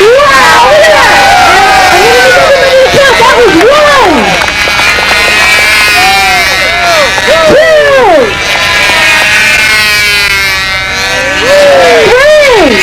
Wow! That was one! Two! Three!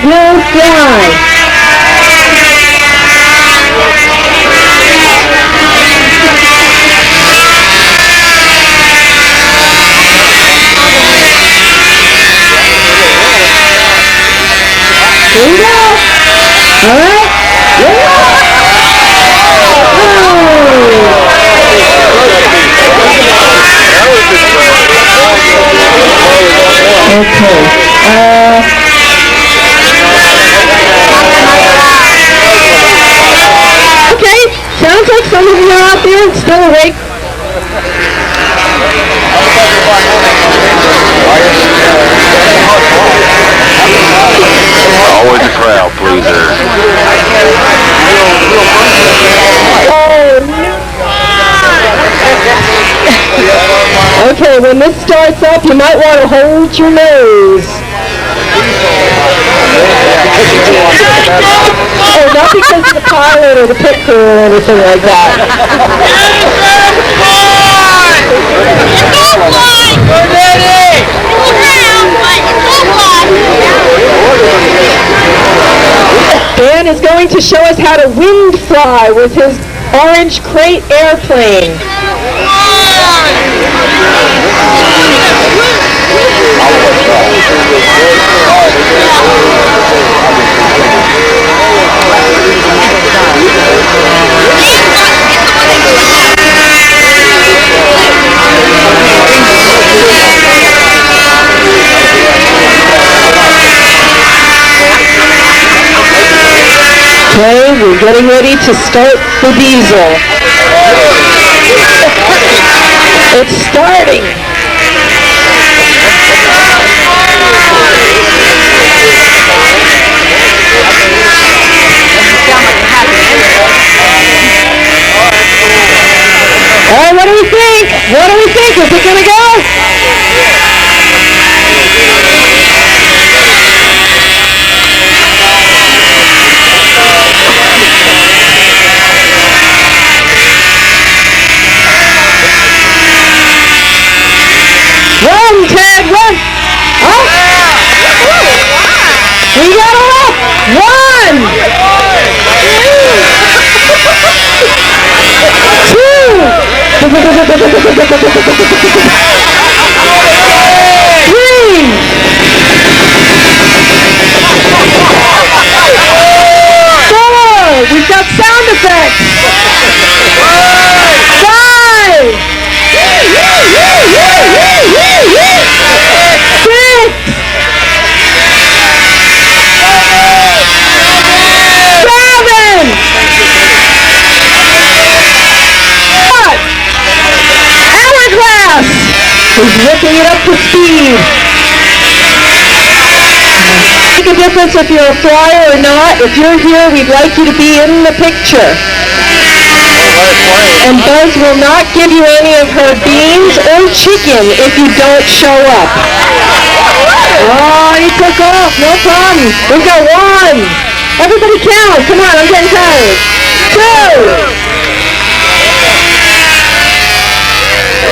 No fly. Here we go. All right. Okay, sounds like some of you are out there and still awake. Always a crowd pleaser. Okay, when this starts up, you might want to hold your nose. Oh, not because of the pilot or the pit crew or anything like that. Dan is going to show us how to wind fly with his orange crate airplane. Okay, we're getting ready to start the diesel. It's starting. All right, what do we think? What do we think? Is it going to go? Run, Ted, run! Oh! We got a up! One! Two! Three! Four! We've got sound effects! difference if you're a flyer or not. If you're here, we'd like you to be in the picture. And Buzz will not give you any of her beans or chicken if you don't show up. Oh, he took off. No problem. We've got 1. Everybody count. Come on, I'm getting tired. 2.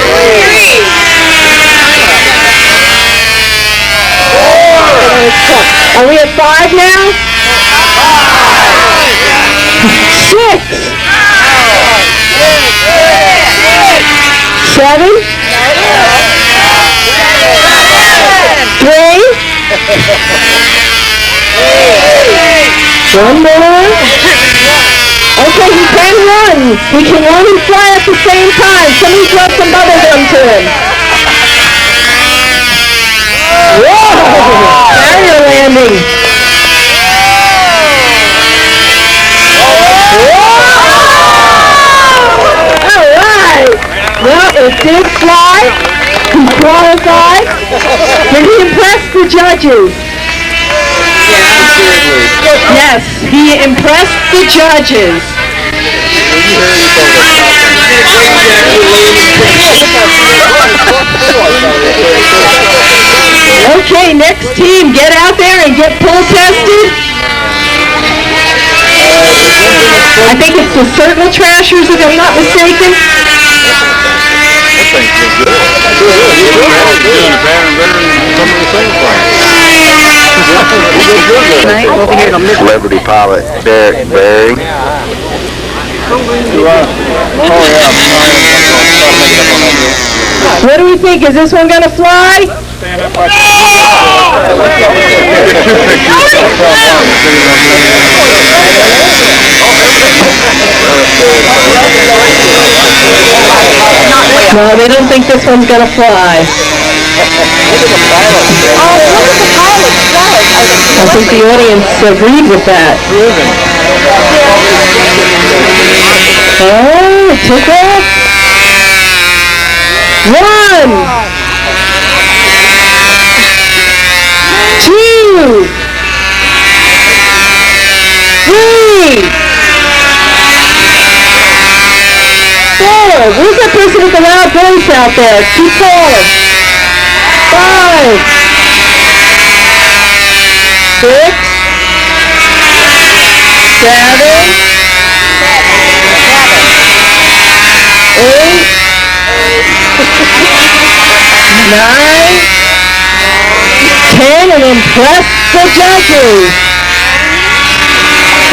3. 4. Are we at 5 now? 6. 7. 3. 1 more. Okay, he can run. He can run and fly at the same time. Somebody throw some bubble gum to him. Whoa! Barrier landing. All right. Well, it did fly. He qualified. Did he impress the judges? Yes, he impressed the judges. Okay, next team, get out there and get pull tested. I think it's the Circle Trashers, if I'm not mistaken. Celebrity pilot Derek Berry. What do we think? Is this one gonna fly? No, they don't think this one's gonna fly. I think the audience agreed with that. Oh, it took off. 1, 2, 3, 4. Where's that person with the loud voice out there? Keep calling. 5, 6, 7, 8, 9, 10, and impress the judges.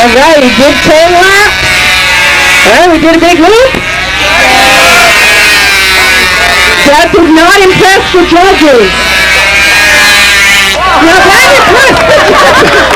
All right, we did 10 laps. All right, we did a big loop. That did not impress the judges. Now that impressed the judges.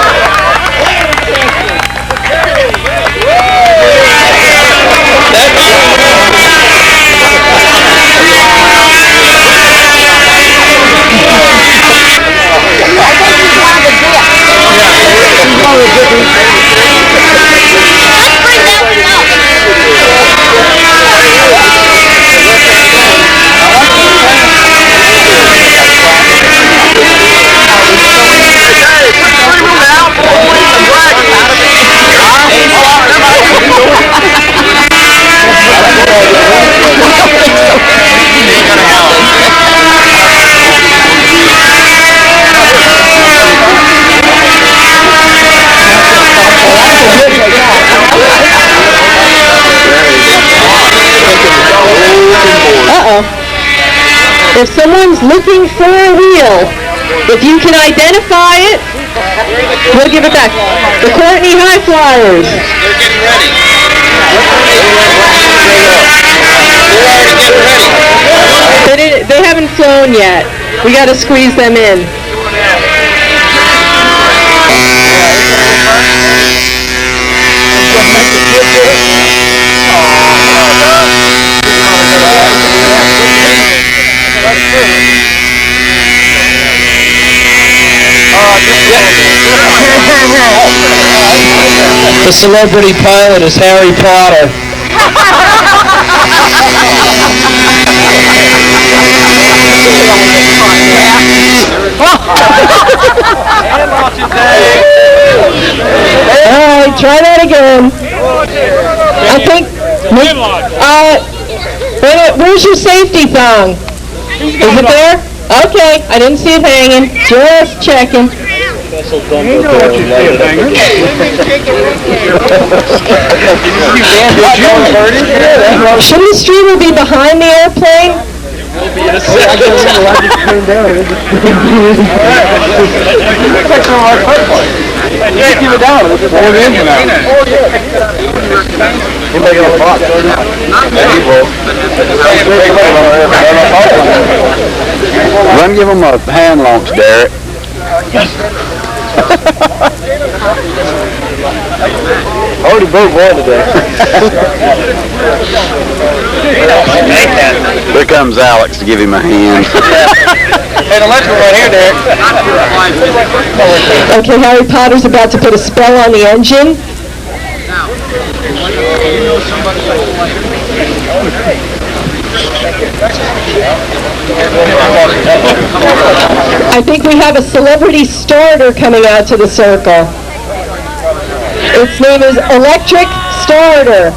If someone's looking for a wheel, if you can identify it, we'll give it back. The Courtney High Flyers. They're getting ready. They're already getting ready. They haven't flown yet. We got to squeeze them in. The celebrity pilot is Harry Potter. Today. try that again. I think, wait a minute, where's your safety thong? Is it there? Okay, I didn't see it hanging. Just checking. Shouldn't the streamer be behind the airplane? Run, give him a hand launch, Derek. Already broke one today. Here comes Alex to give him a hand. Hey, the electrical right here, Derek. Okay, Harry Potter's about to put a spell on the engine. I think we have a celebrity starter coming out to the circle. Its name is Electric Starter.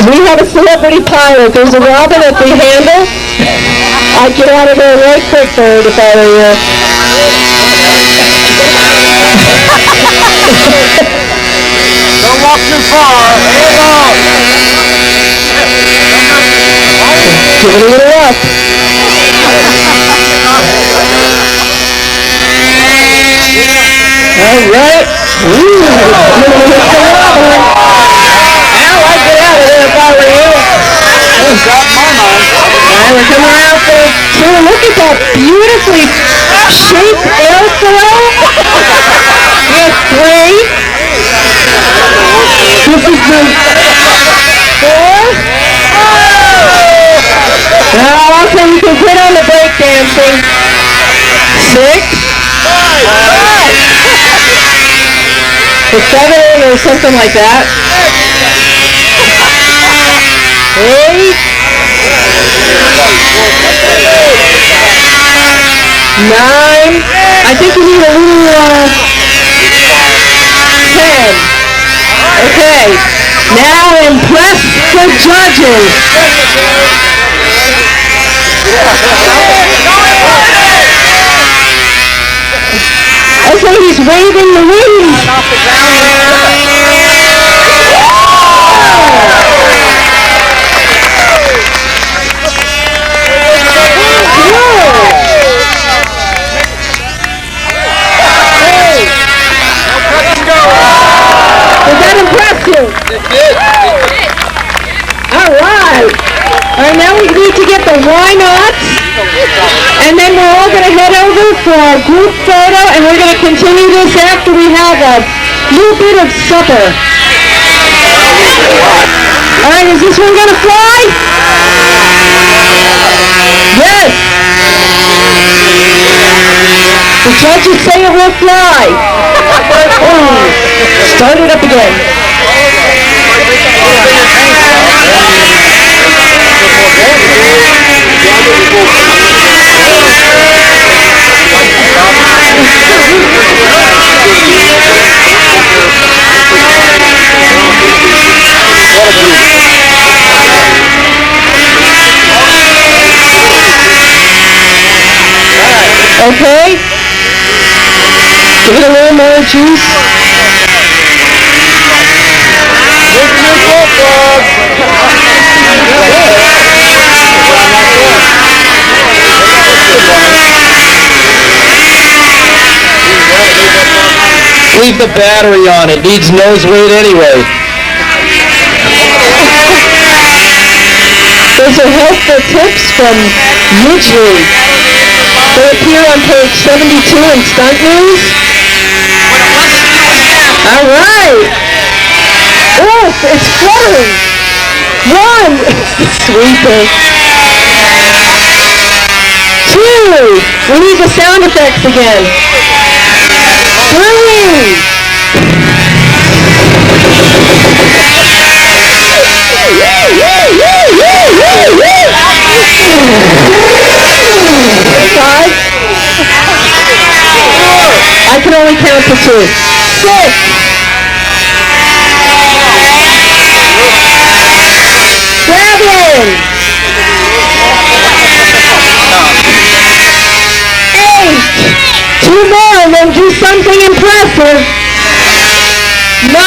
We have a celebrity pilot. There's a Robin at the handle. I'd get out of there right quick, Bird, if I were you. Don't walk too far. Give it a little up. All right. Ooh. Now I'd get out of there if I were you. Now we're coming around for two. Look at that beautifully shaped airfoil. We have three. This is the fourth. Now, okay, you can quit on the break dancing. 6. The 7 or something like that. 8. 9. I think you need a little, 10. Okay. Now impress the judges. Okay, he's waving the wings. Was that impressive? All right. All right, now we need to get the why nots. And then we're all going to head over for our group photo, and we're going to continue this after we have a little bit of supper. All right, is this one going to fly? Yes. The judges say it will fly. Oh, start it up again. Okay. Give it a little more juice. Leave the battery on. It needs nose weight anyway. Those are helpful tips from Usually. They appear on page 72 in Stunt News. All right. Oh, it's fluttering. 1. Sweeping. 2. We need the sound effects again. 3. altitude. 6. 7. 8. 2 more and then do something impressive. 9.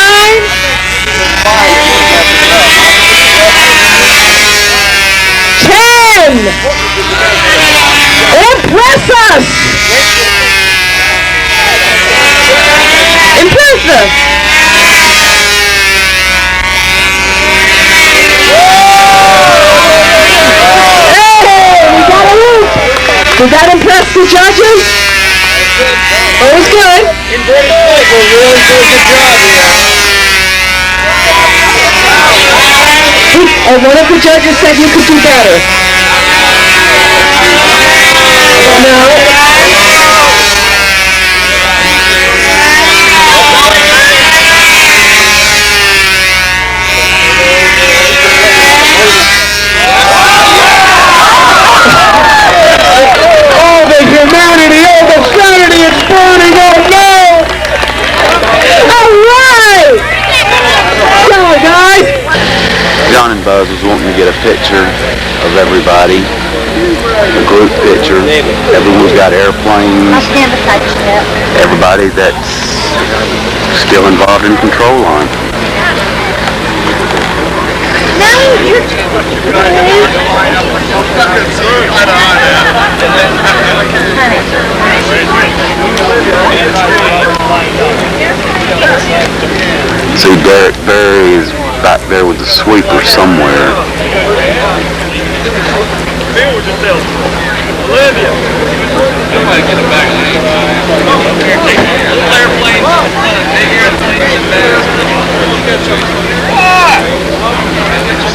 10. Impress us. Impressive. Did that impress the judges? It was good. In British Lake, we're really doing a good job here. And one of the judges said you could do better. No. Humanity over sanity, it's burning, oh no! Alright! Go, guys! John and Buzz was wanting to get a picture of everybody, a group picture. Everyone's got airplanes. I'll stand beside you. Everybody that's still involved in control line. See, Derek Berry is back there with the sweeper somewhere. Olivia! Somebody get it back. Little airplane. Big airplane.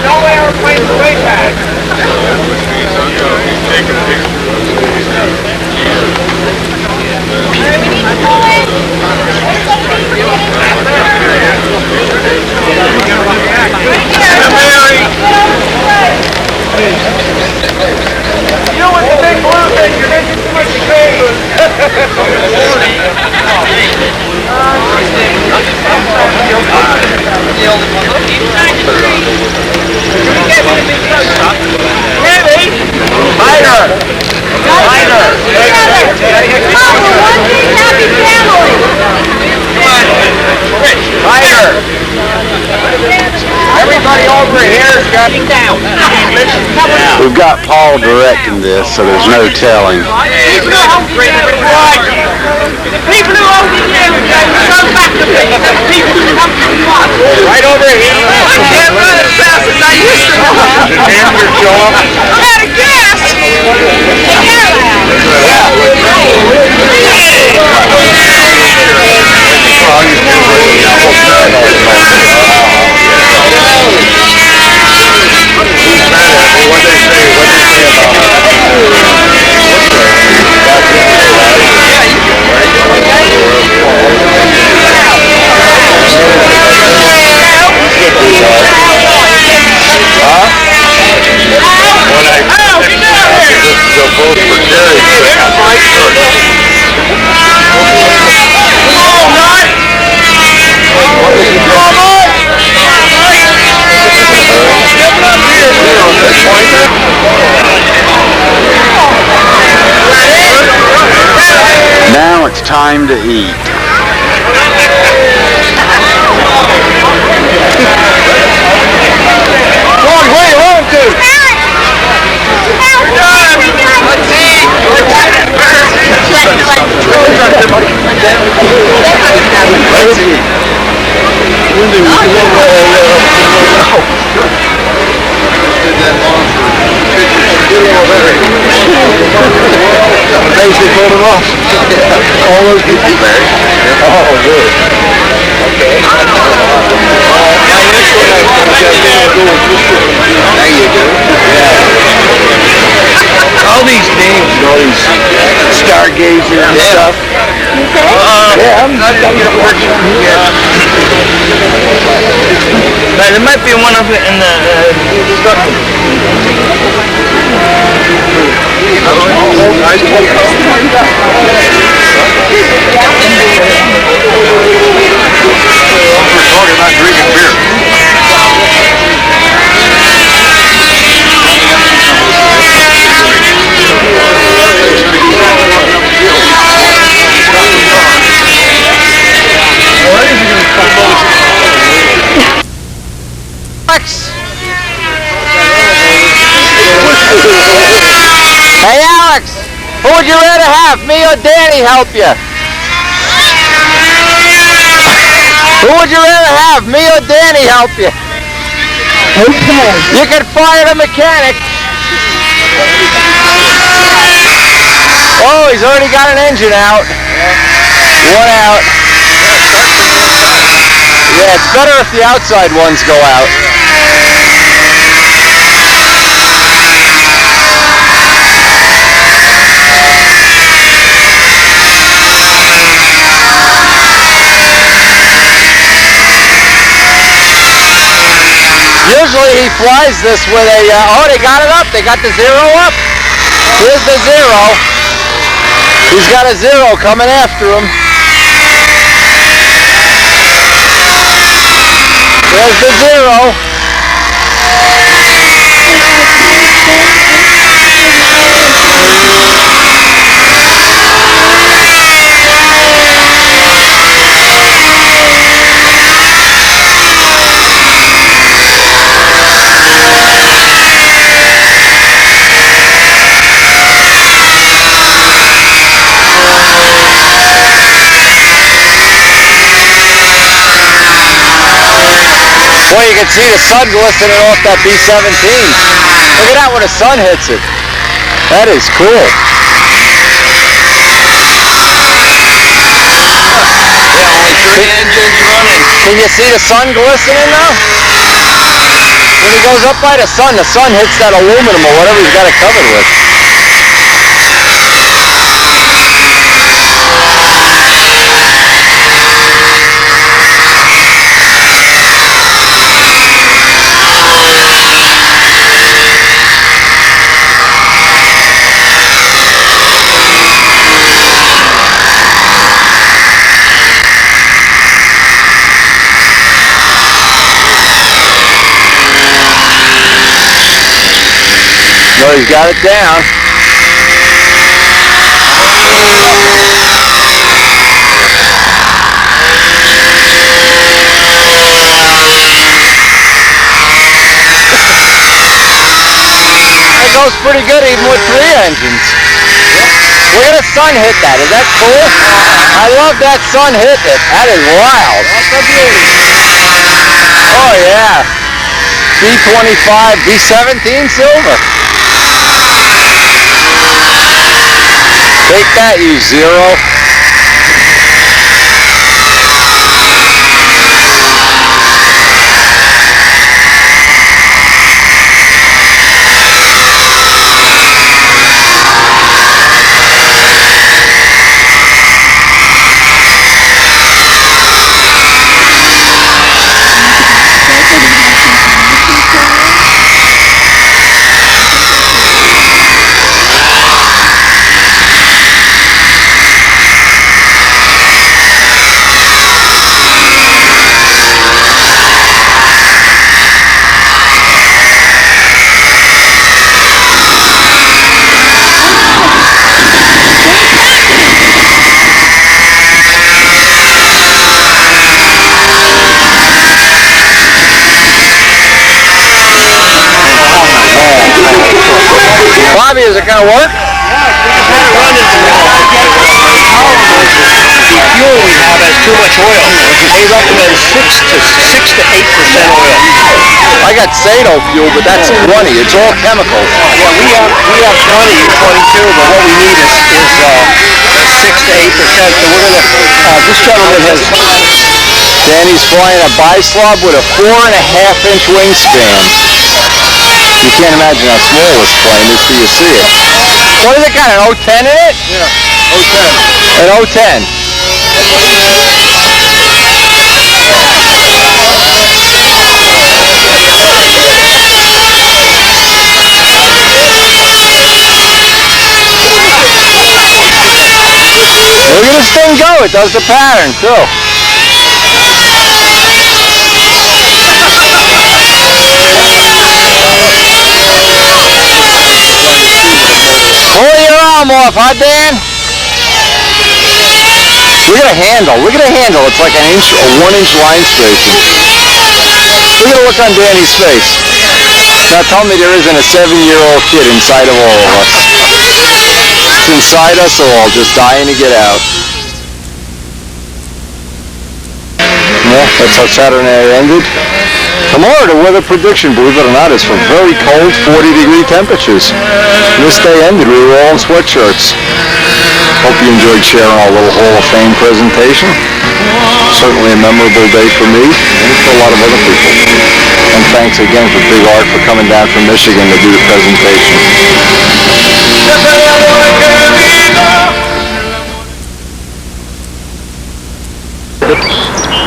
No airplane way back. Take a picture. You with the big blue thing, you're making too much space. Everybody over here's got down. We've got Paul directing this, so there's no telling. People who own the go back to me. People who come from front. Right over here. I can't run as fast as I used to run. And your jaw. I'm out of gas. Now it's time to eat. George, where you run to? We're done. Let's eat. Let's eat. Basically pulled it off. All those people. Oh, good. Okay. There you go. Yeah. All these names, all these stargazers and stuff. Yeah, I'm not going to work. There might be one of it in the instructions. We're talking about drinking beer. Hey Alex, who would you rather have, me or Danny help you? Who would you rather have, me or Danny help you? Okay. You can fire the mechanic. Oh, he's already got an engine out. One out. Yeah, it's better if the outside ones go out. Usually he flies this with a, oh, they got it up. They got the 0 up. Here's the 0. He's got a 0 coming after him. There's the 0. Boy, you can see the sun glistening off that B-17. Look at that when the sun hits it. That is cool. Yeah, only 3 engines running. Can you see the sun glistening now? When he goes up by the sun hits that aluminum or whatever he's got it covered with. So he's got it down. That goes pretty good even with 3 engines. Look at the sun hit that. Is that cool? I love that sun hitting it. That is wild. Oh yeah. B25, B17 silver. Take that, you 0. Bobby, is it going to work? The fuel we have has too much oil. They recommend 6 to 8% oil. I got Sato fuel, but that's 20. It's all chemicals. Yeah, we have 20 and 22, but what we need is 6 to 8%. So we're going to, this gentleman has... Danny's flying a bislab with a 4.5-inch wingspan. You can't imagine how small this plane is till you see it. What has it got, an 010 in it? Yeah, 010. An 010. Look at this thing doesn't go, it does the pattern too. Pull your arm off, huh, Dan? Look at a handle. Look at a handle. It's like a 1-inch line spacing. Look at the look on Danny's face. Now tell me there isn't a 7-year-old kid inside of all of us. It's inside us all, just dying to get out. Yeah, that's how Saturday night ended. Tomorrow, the weather prediction, believe it or not, is for very cold 40-degree temperatures. This day ended, we were all in sweatshirts. Hope you enjoyed sharing our little Hall of Fame presentation. Certainly a memorable day for me and for a lot of other people. And thanks again for Big Art for coming down from Michigan to do the presentation.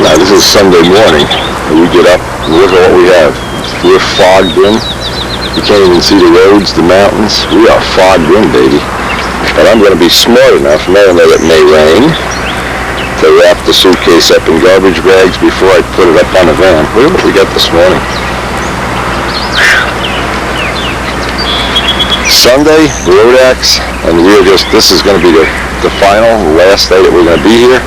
Now this is Sunday morning, and we get up and look at what we have. We're fogged in. You can't even see the roads, the mountains. We are fogged in, baby. But I'm going to be smart enough, knowing that it may rain, to wrap the suitcase up in garbage bags before I put it up on the van. Look at what we got this morning. Sunday, Brodak's, and this is going to be the final, last day that we're going to be here.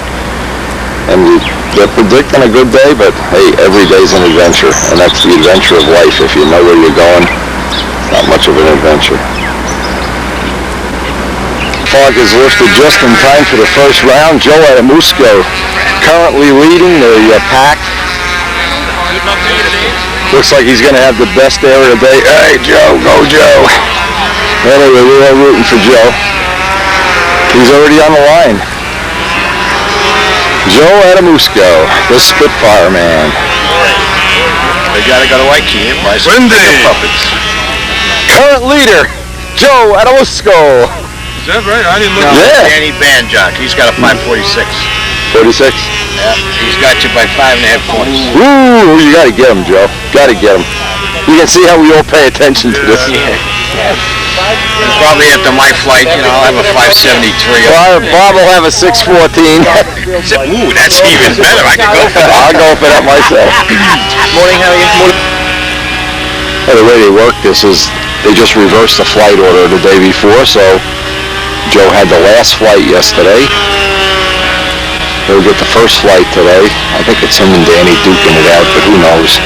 And they're predicting a good day, but hey, every day's an adventure, and that's the adventure of life. If you know where you're going, it's not much of an adventure. Fog is lifted just in time for the first round. Joe Adamusco currently leading the pack. Looks like he's going to have the best area today. Hey, Joe, go Joe. Anyway, we're all rooting for Joe. He's already on the line. Joe Adamusco, the Spitfire man. They gotta go to Waikiki and buy some puppets. Current leader, Joe Adamusco. Is that right? I didn't look. Yeah. Danny Banjock. He's got a 546. 46? Yeah. He's got you by 5.5 points. Ooh, you gotta get him, Joe. Gotta get him. You can see how we all pay attention to this. Yeah. Probably after my flight, I'll have a 573. Well, Bob will have a 614. Ooh, that's even better. I can go for that. I'll go for that myself. Morning, how are you? The way they work this is they just reversed the flight order the day before, so Joe had the last flight yesterday. He'll get the first flight today. I think it's him and Danny duking it out, but who knows.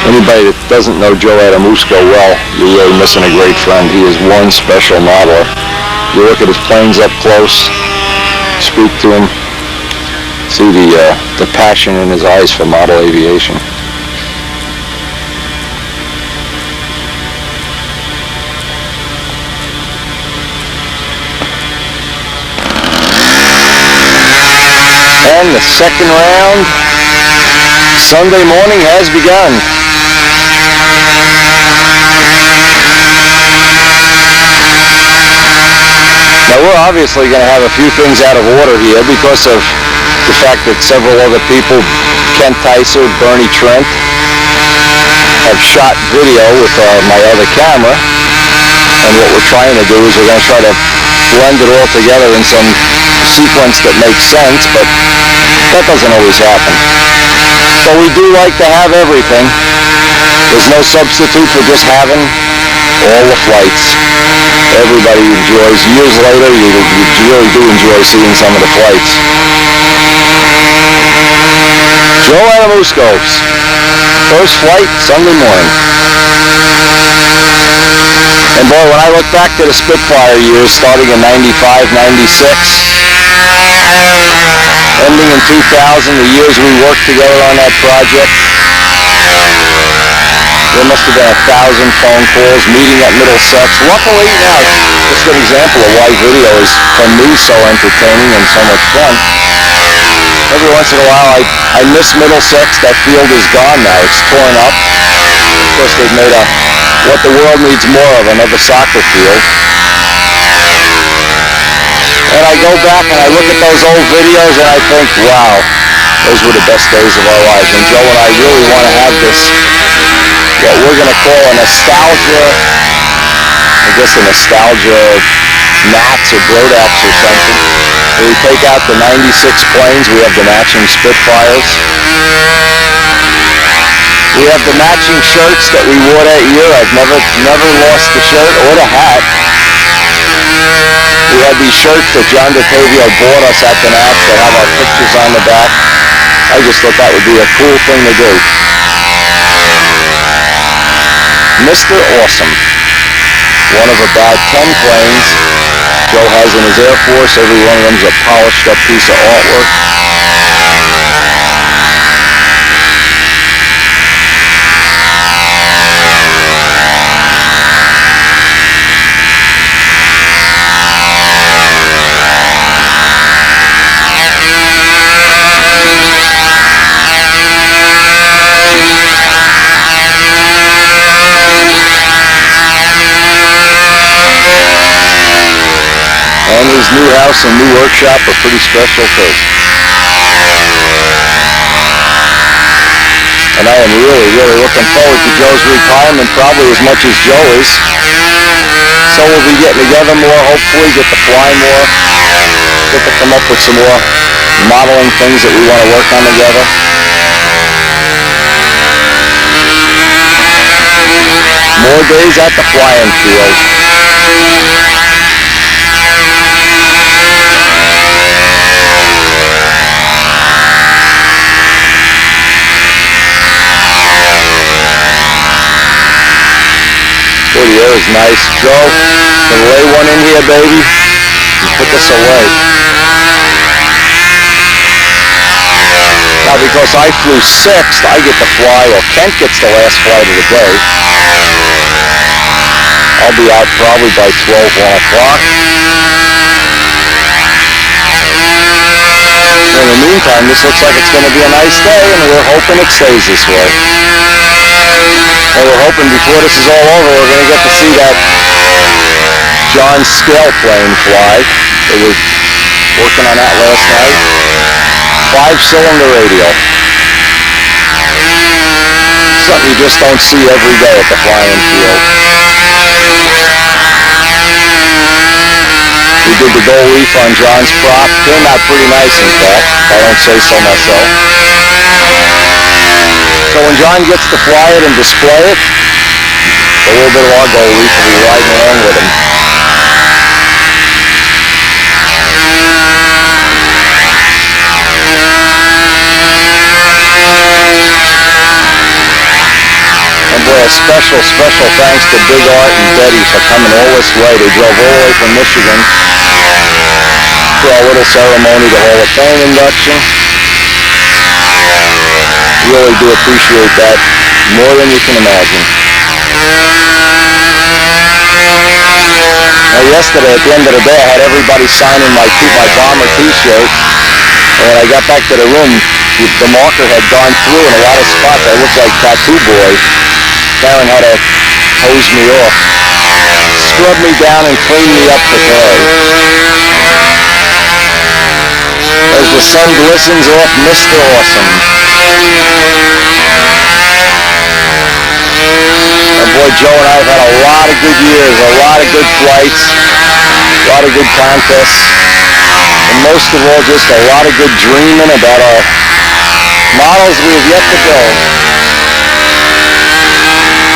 Anybody that doesn't know Joe Adamusco well, you're really missing a great friend. He is one special modeler. You look at his planes up close, speak to him, see the passion in his eyes for model aviation. And the second round, Sunday morning, has begun. Now we're obviously going to have a few things out of order here because of the fact that several other people, Kent Tyser, Bernie Trent, have shot video with my other camera. And what we're trying to do is we're going to try to blend it all together in some sequence that makes sense, but that doesn't always happen. So we do like to have everything. There's no substitute for just having all the flights. Everybody enjoys. Years later, you really do enjoy seeing some of the flights. Joe Adamusco's first flight Sunday morning. And boy, when I look back to the Spitfire years, starting in 95, 96, ending in 2000, the years we worked together on that project, there must have been 1,000 phone calls, meeting at Middlesex. Luckily, now, just an example of why video is, for me, so entertaining and so much fun. Every once in a while, I miss Middlesex. That field is gone now. It's torn up. Of course, they've made what the world needs more of, another soccer field. And I go back and I look at those old videos and I think, wow, those were the best days of our lives. And Joe and I really want to have this what we're going to call a nostalgia, I guess a nostalgia Nats or Brodaks or something. We take out the 96 planes, we have the matching Spitfires. We have the matching shirts that we wore that year. I've never lost the shirt or the hat. We had these shirts that John DeTavio bought us at the Nats that have our pictures on the back. I just thought that would be a cool thing to do. Mr. Awesome. One of about 10 planes Joe has in his Air Force. Every one of them is a polished up piece of artwork. And his new house and new workshop are pretty special too. And I am really looking forward to Joe's retirement, probably as much as Joe is. So we'll be getting together more, hopefully get to fly more, get to come up with some more modeling things that we want to work on together. More days at the flying field. Boy, the air is nice. Joe, can lay one in here, baby, and put this away. Now, because I flew 6th, I get to fly, or Kent gets the last flight of the day. I'll be out probably by 12, 1 o'clock. In the meantime, this looks like it's going to be a nice day, and we're hoping it stays this way. And we're hoping before this is all over, we're going to get to see that John scale plane fly. They were working on that last night. 5-cylinder radial. Something you just don't see every day at the flying field. We did the gold leaf on John's prop. Came out pretty nice, in fact, if I don't say so myself. So when John gets to fly it and display it, a little bit of our gold leaf will be riding along with him. And boy, a special thanks to Big Art and Betty for coming all this way. They drove all the way from Michigan for our little ceremony, the Hall of Fame induction. Really do appreciate that more than you can imagine. Now yesterday, at the end of the day, I had everybody signing my bomber t-shirt. And when I got back to the room, the marker had gone through in a lot of spots. I looked like Tattoo Boy. Karen had to hose me off, scrub me down and clean me up for today. As the sun glistens off Mr. Awesome. And boy, Joe and I have had a lot of good years, a lot of good flights, a lot of good contests, and most of all, just a lot of good dreaming about our models we have yet to build.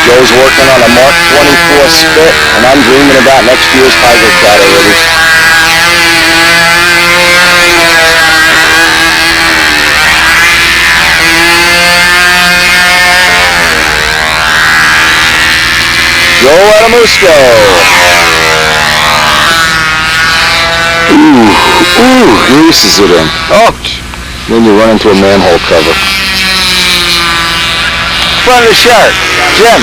Joe's working on a Mark 24 Spit, and I'm dreaming about next year's Tiger Cat already. Joe Adamusco. Ooh, greases it in. Ouch. Then you run into a manhole cover. Front of the shirt, Jim.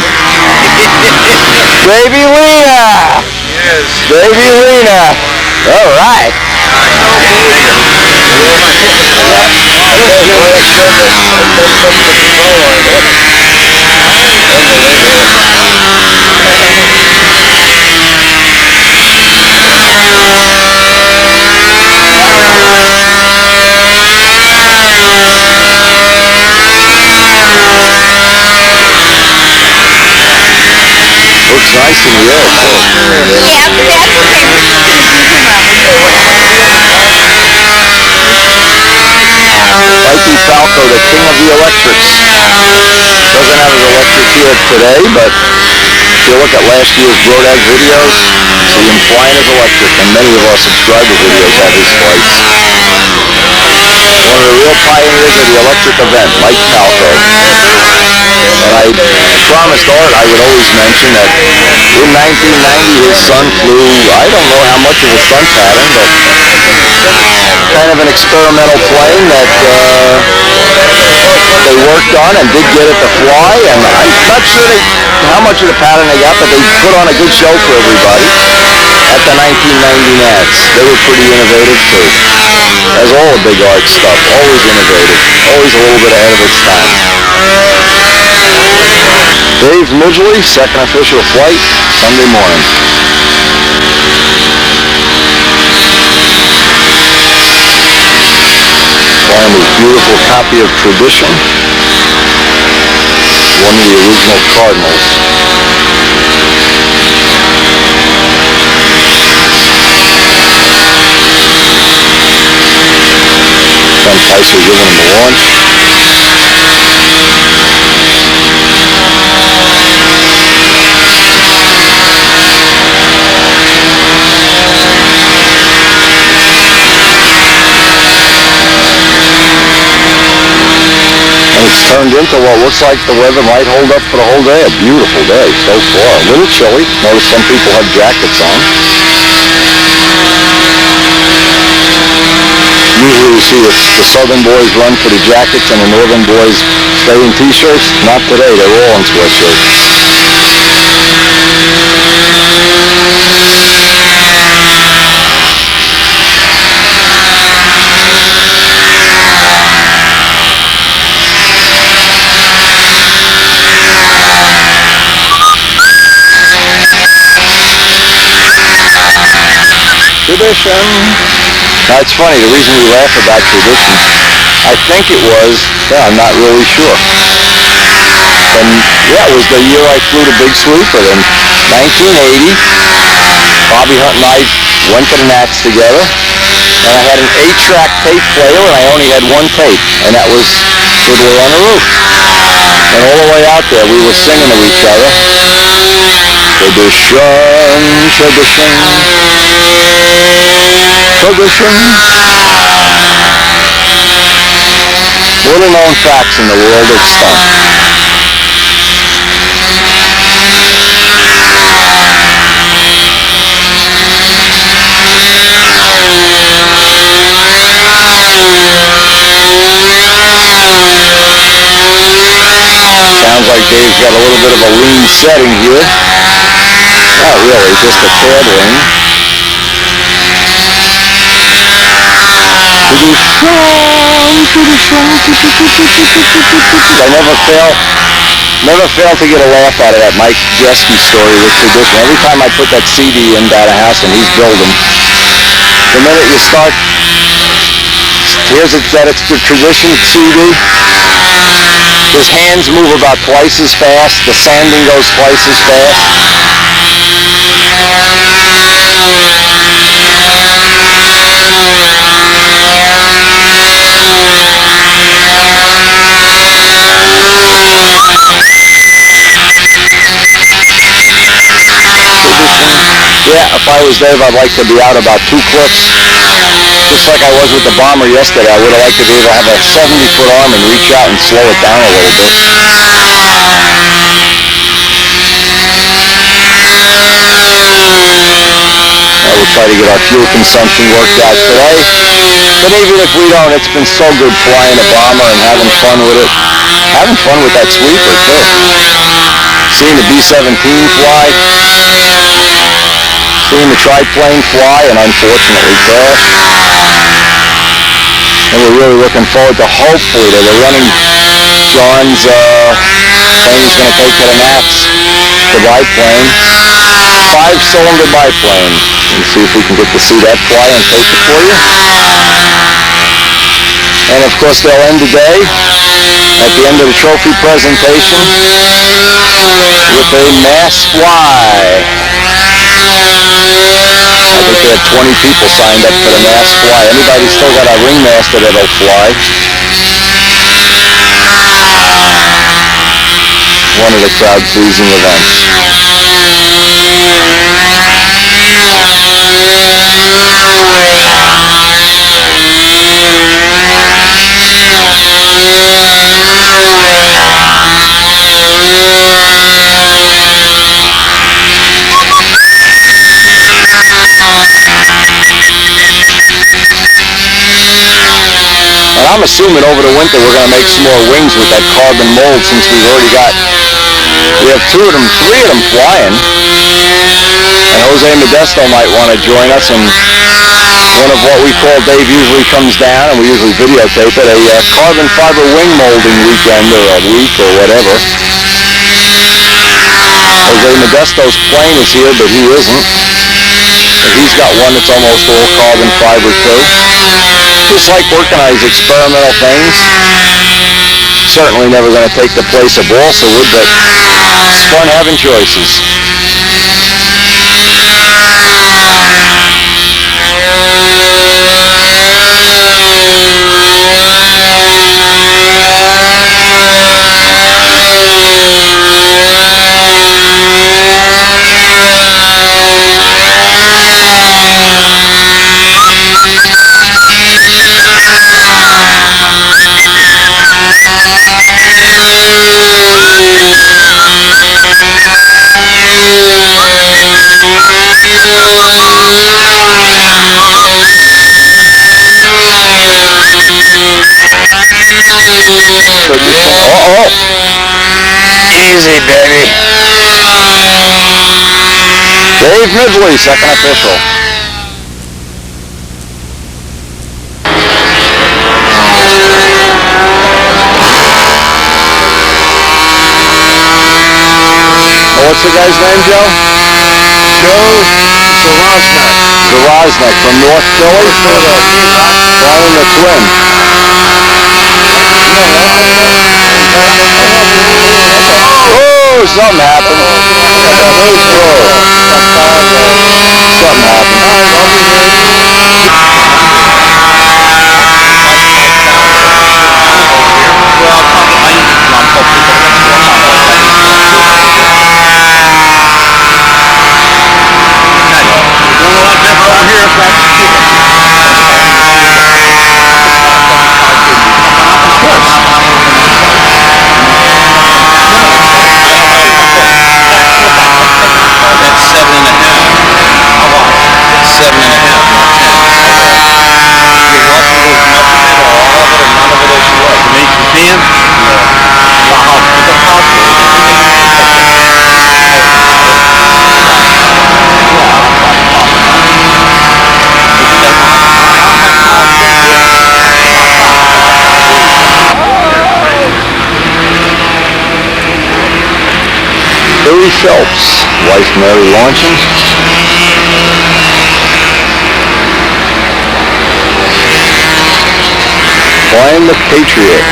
Baby Lena. Yes. Baby Lena. All right. Yeah, but that's okay. We're just going to beat him up. Mikey Falco, the king of the electrics. Doesn't have his electric here today, but if you look at last year's Brodak videos, see him flying his electric, and many of our subscriber videos have his flights. One of the real pioneers of the electric event, Mike Falco. And I promised Art I would always mention that in 1990 his son flew, I don't know how much of a stunt pattern, but kind of an experimental plane that they worked on and did get it to fly, and I'm not sure how much of the pattern they got, but they put on a good show for everybody at the 1990 Nats. They were pretty innovative too. As all the big art stuff, always innovative, always a little bit ahead of its time. Dave Midgley, second official flight, Sunday morning. Flying this beautiful copy of Tradition, one of the original Cardinals. Some Kaiser giving him a launch. It's turned into what looks like the weather might hold up for the whole day. A beautiful day so far. A little chilly. Notice some people have jackets on. Usually you see the southern boys run for the jackets and the northern boys stay in t-shirts. Not today. They're all in sweatshirts. Tradition. Now it's funny, the reason we laugh about Tradition, I think it was, I'm not really sure. And yeah, it was the year I flew the Big Sweeper in 1980. Bobby Hunt and I went to the Nats together, and I had an 8-track tape player, and I only had one tape, and that was Fiddler on the Roof. And all the way out there, we were singing to each other. Tradition, tradition, tradition. Little known facts in the world of stunt. Sounds like Dave's got a little bit of a lean setting here. Not really, just a tad lean. I never fail to get a laugh out of that Mike Jeske story with Tradition. Every time I put that CD in down a house and he's building, the minute you start, here's it that it's the Tradition CD. His hands move about twice as fast. The sanding goes twice as fast. Yeah, if I was Dave, I'd like to be out about 2 clips. Just like I was with the Bomber yesterday, I would have liked to be able to have a 70-foot arm and reach out and slow it down a little bit. We'll try to get our fuel consumption worked out today. But even if we don't, it's been so good flying a Bomber and having fun with it. Having fun with that sweeper, too. Seeing the B-17 fly. Seeing the triplane fly and unfortunately crash. And we're really looking forward to hopefully to the running John's plane he's going to take to the Nats, the biplane. 5-cylinder biplane. Let's see if we can get to see that fly and tape it for you. And of course they'll end the day at the end of the trophy presentation with a mass fly. I think they had 20 people signed up for the mass fly. Anybody still got a ringmaster that'll fly? One of the crowd-pleasing events. And I'm assuming over the winter we're going to make some more wings with that carbon mold, since we have three of them flying. And Jose Modesto might want to join us, and one of what we call, Dave usually comes down, and we usually videotape it, a carbon fiber wing molding weekend or a week or whatever. Jose Modesto's plane is here, but he isn't. And he's got one that's almost all carbon fiber too. Just like working on these experimental things. Certainly never going to take the place of balsa wood, but it's fun having choices. Easy, baby. Dave Midley, second official. What's the guy's name, Joe? Joe Zaroznek from North Philly. Flying the twin. Oh, something happened. Something Billy Phelps, wife Mary launching. Flying the Patriot.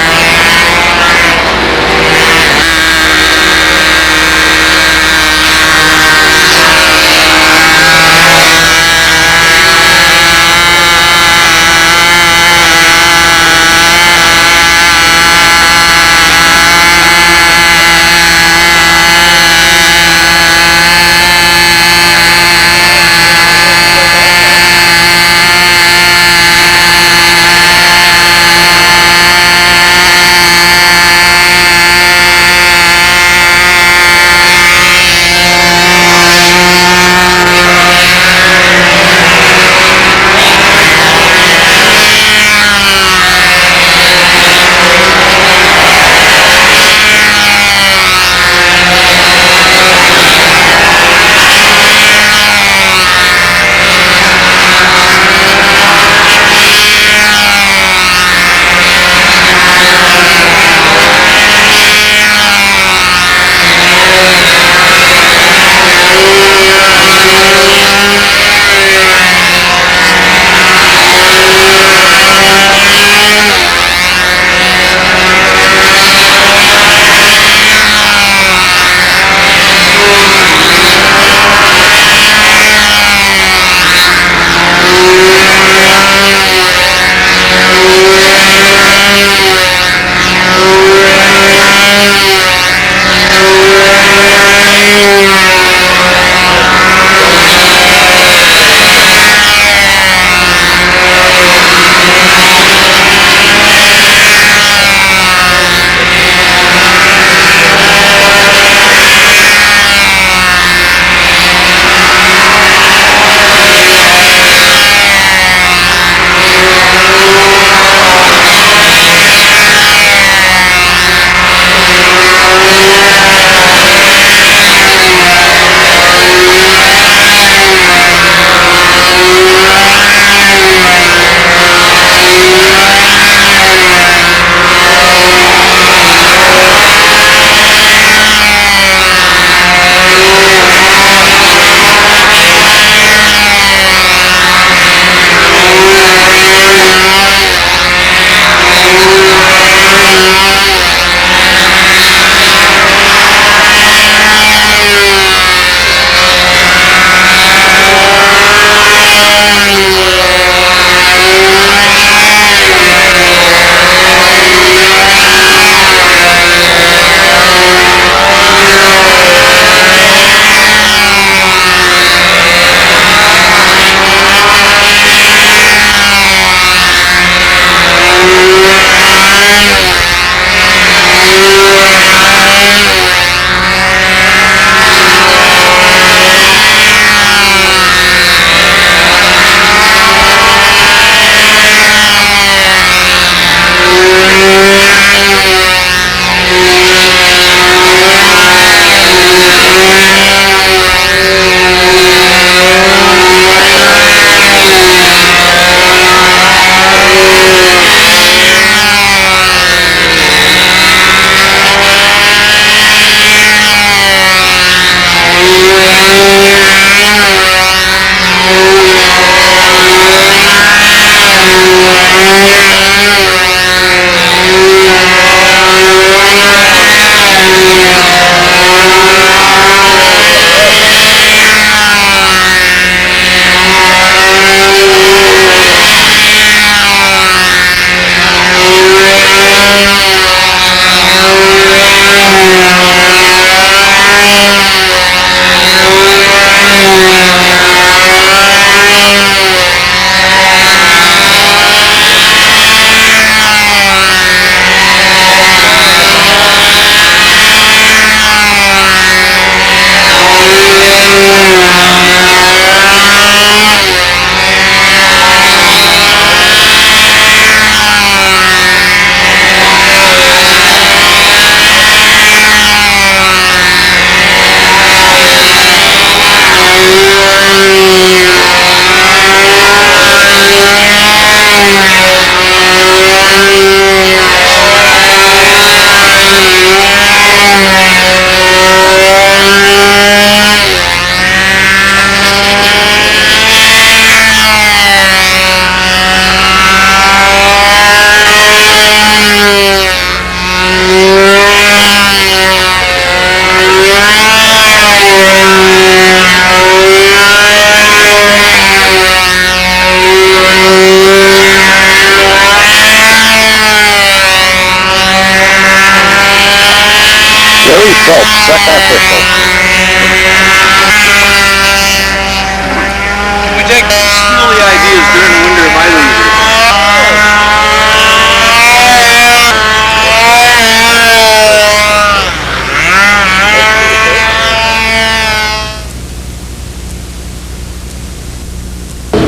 is during the winter of my leisure.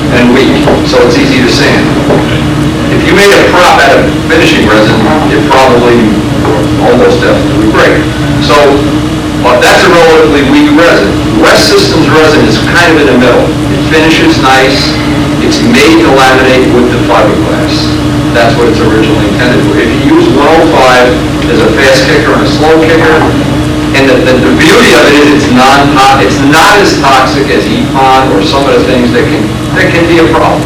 And weak, so it's easy to sand. If you made a prop out of finishing resin, it probably almost definitely would break. So that's a relatively weak resin. West Systems resin is kind of in the middle. It finishes nice. It's made to laminate with the fiberglass. That's what it's originally intended for. If you use 105 as a fast kicker and a slow kicker, and the beauty of it is it's not as toxic as EPON or some of the things that can be a problem.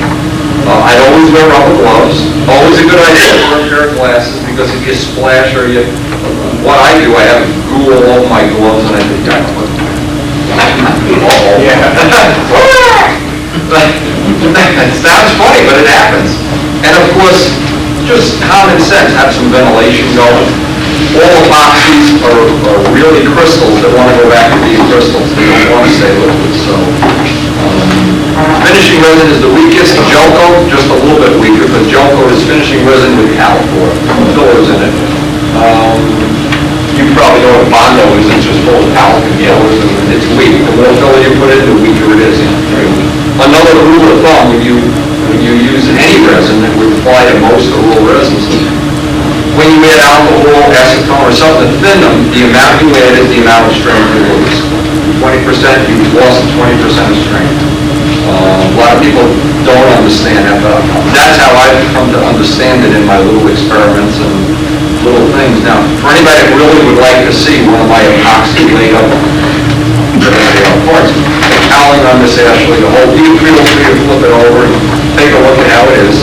I'd always wear rubber gloves. Always a good idea to wear a pair of glasses because if you splash or you, what I do, I have goo all over my gloves and I think, it sounds funny, but it happens. And of course, just common sense, have some ventilation going. All epoxies are really crystals that want to go back to being crystals. They don't want to stay liquid. So finishing resin is the weakest. Jelco, just a little bit weaker, but Jelco is finishing resin with Califor fillers in it. You probably know what Bondo is. It's just full of talc and fillers, and it's weak. The more filler you put in, the weaker it is. Another rule of thumb, when you use any resin, that would apply to most of the raw resins, when you add alcohol, acetone, or something to thin them, the amount you add is the amount of strength you lose. 20%, you've lost 20% of strength. A lot of people don't understand that, but that's how I've come to understand it in my little experiments and little things. Now, for anybody that really would like to see one of my epoxy laid up parts, the cowling on this Ashley, the whole feel free to flip it over and take a look at how it is.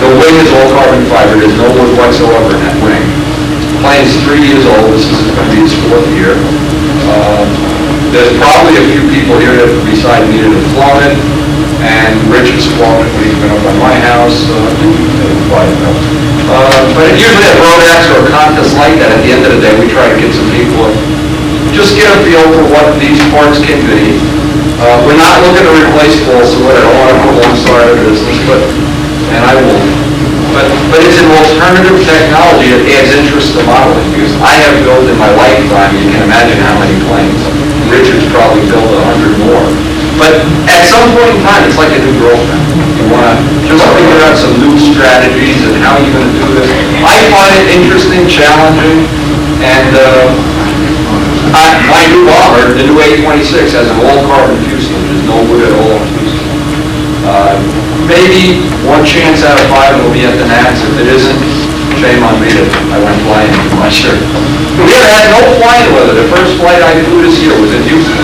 The wing is all carbon fiber. There's no wood whatsoever in that wing. The plane is 3 years old. This is going to be his 4th year. There's probably a few people here that beside me that have flown it, and Richard's flown it when he's been up on my house. But usually at Brodaks or a contest like that, at the end of the day, we try to get some people just get a feel for what these parts can be. We're not looking to replace balsa wood. I don't want to put one side of the business, and I won't. But it's an alternative technology that adds interest to modeling, because I have built in my lifetime, you can imagine how many planes. Richard's probably built 100 more. But at some point in time, it's like a new girlfriend. You want to just figure out some new strategies and how you're going to do this. I find it interesting, challenging, and my new bomber, the new 826, has an all-carbon fuselage. There's no wood at all on the fuselage. Maybe one chance out of 5 it'll be at the Nats. If it isn't, shame on me that I went flying in my shirt. We have had no flying weather. The first flight I flew this year was in Houston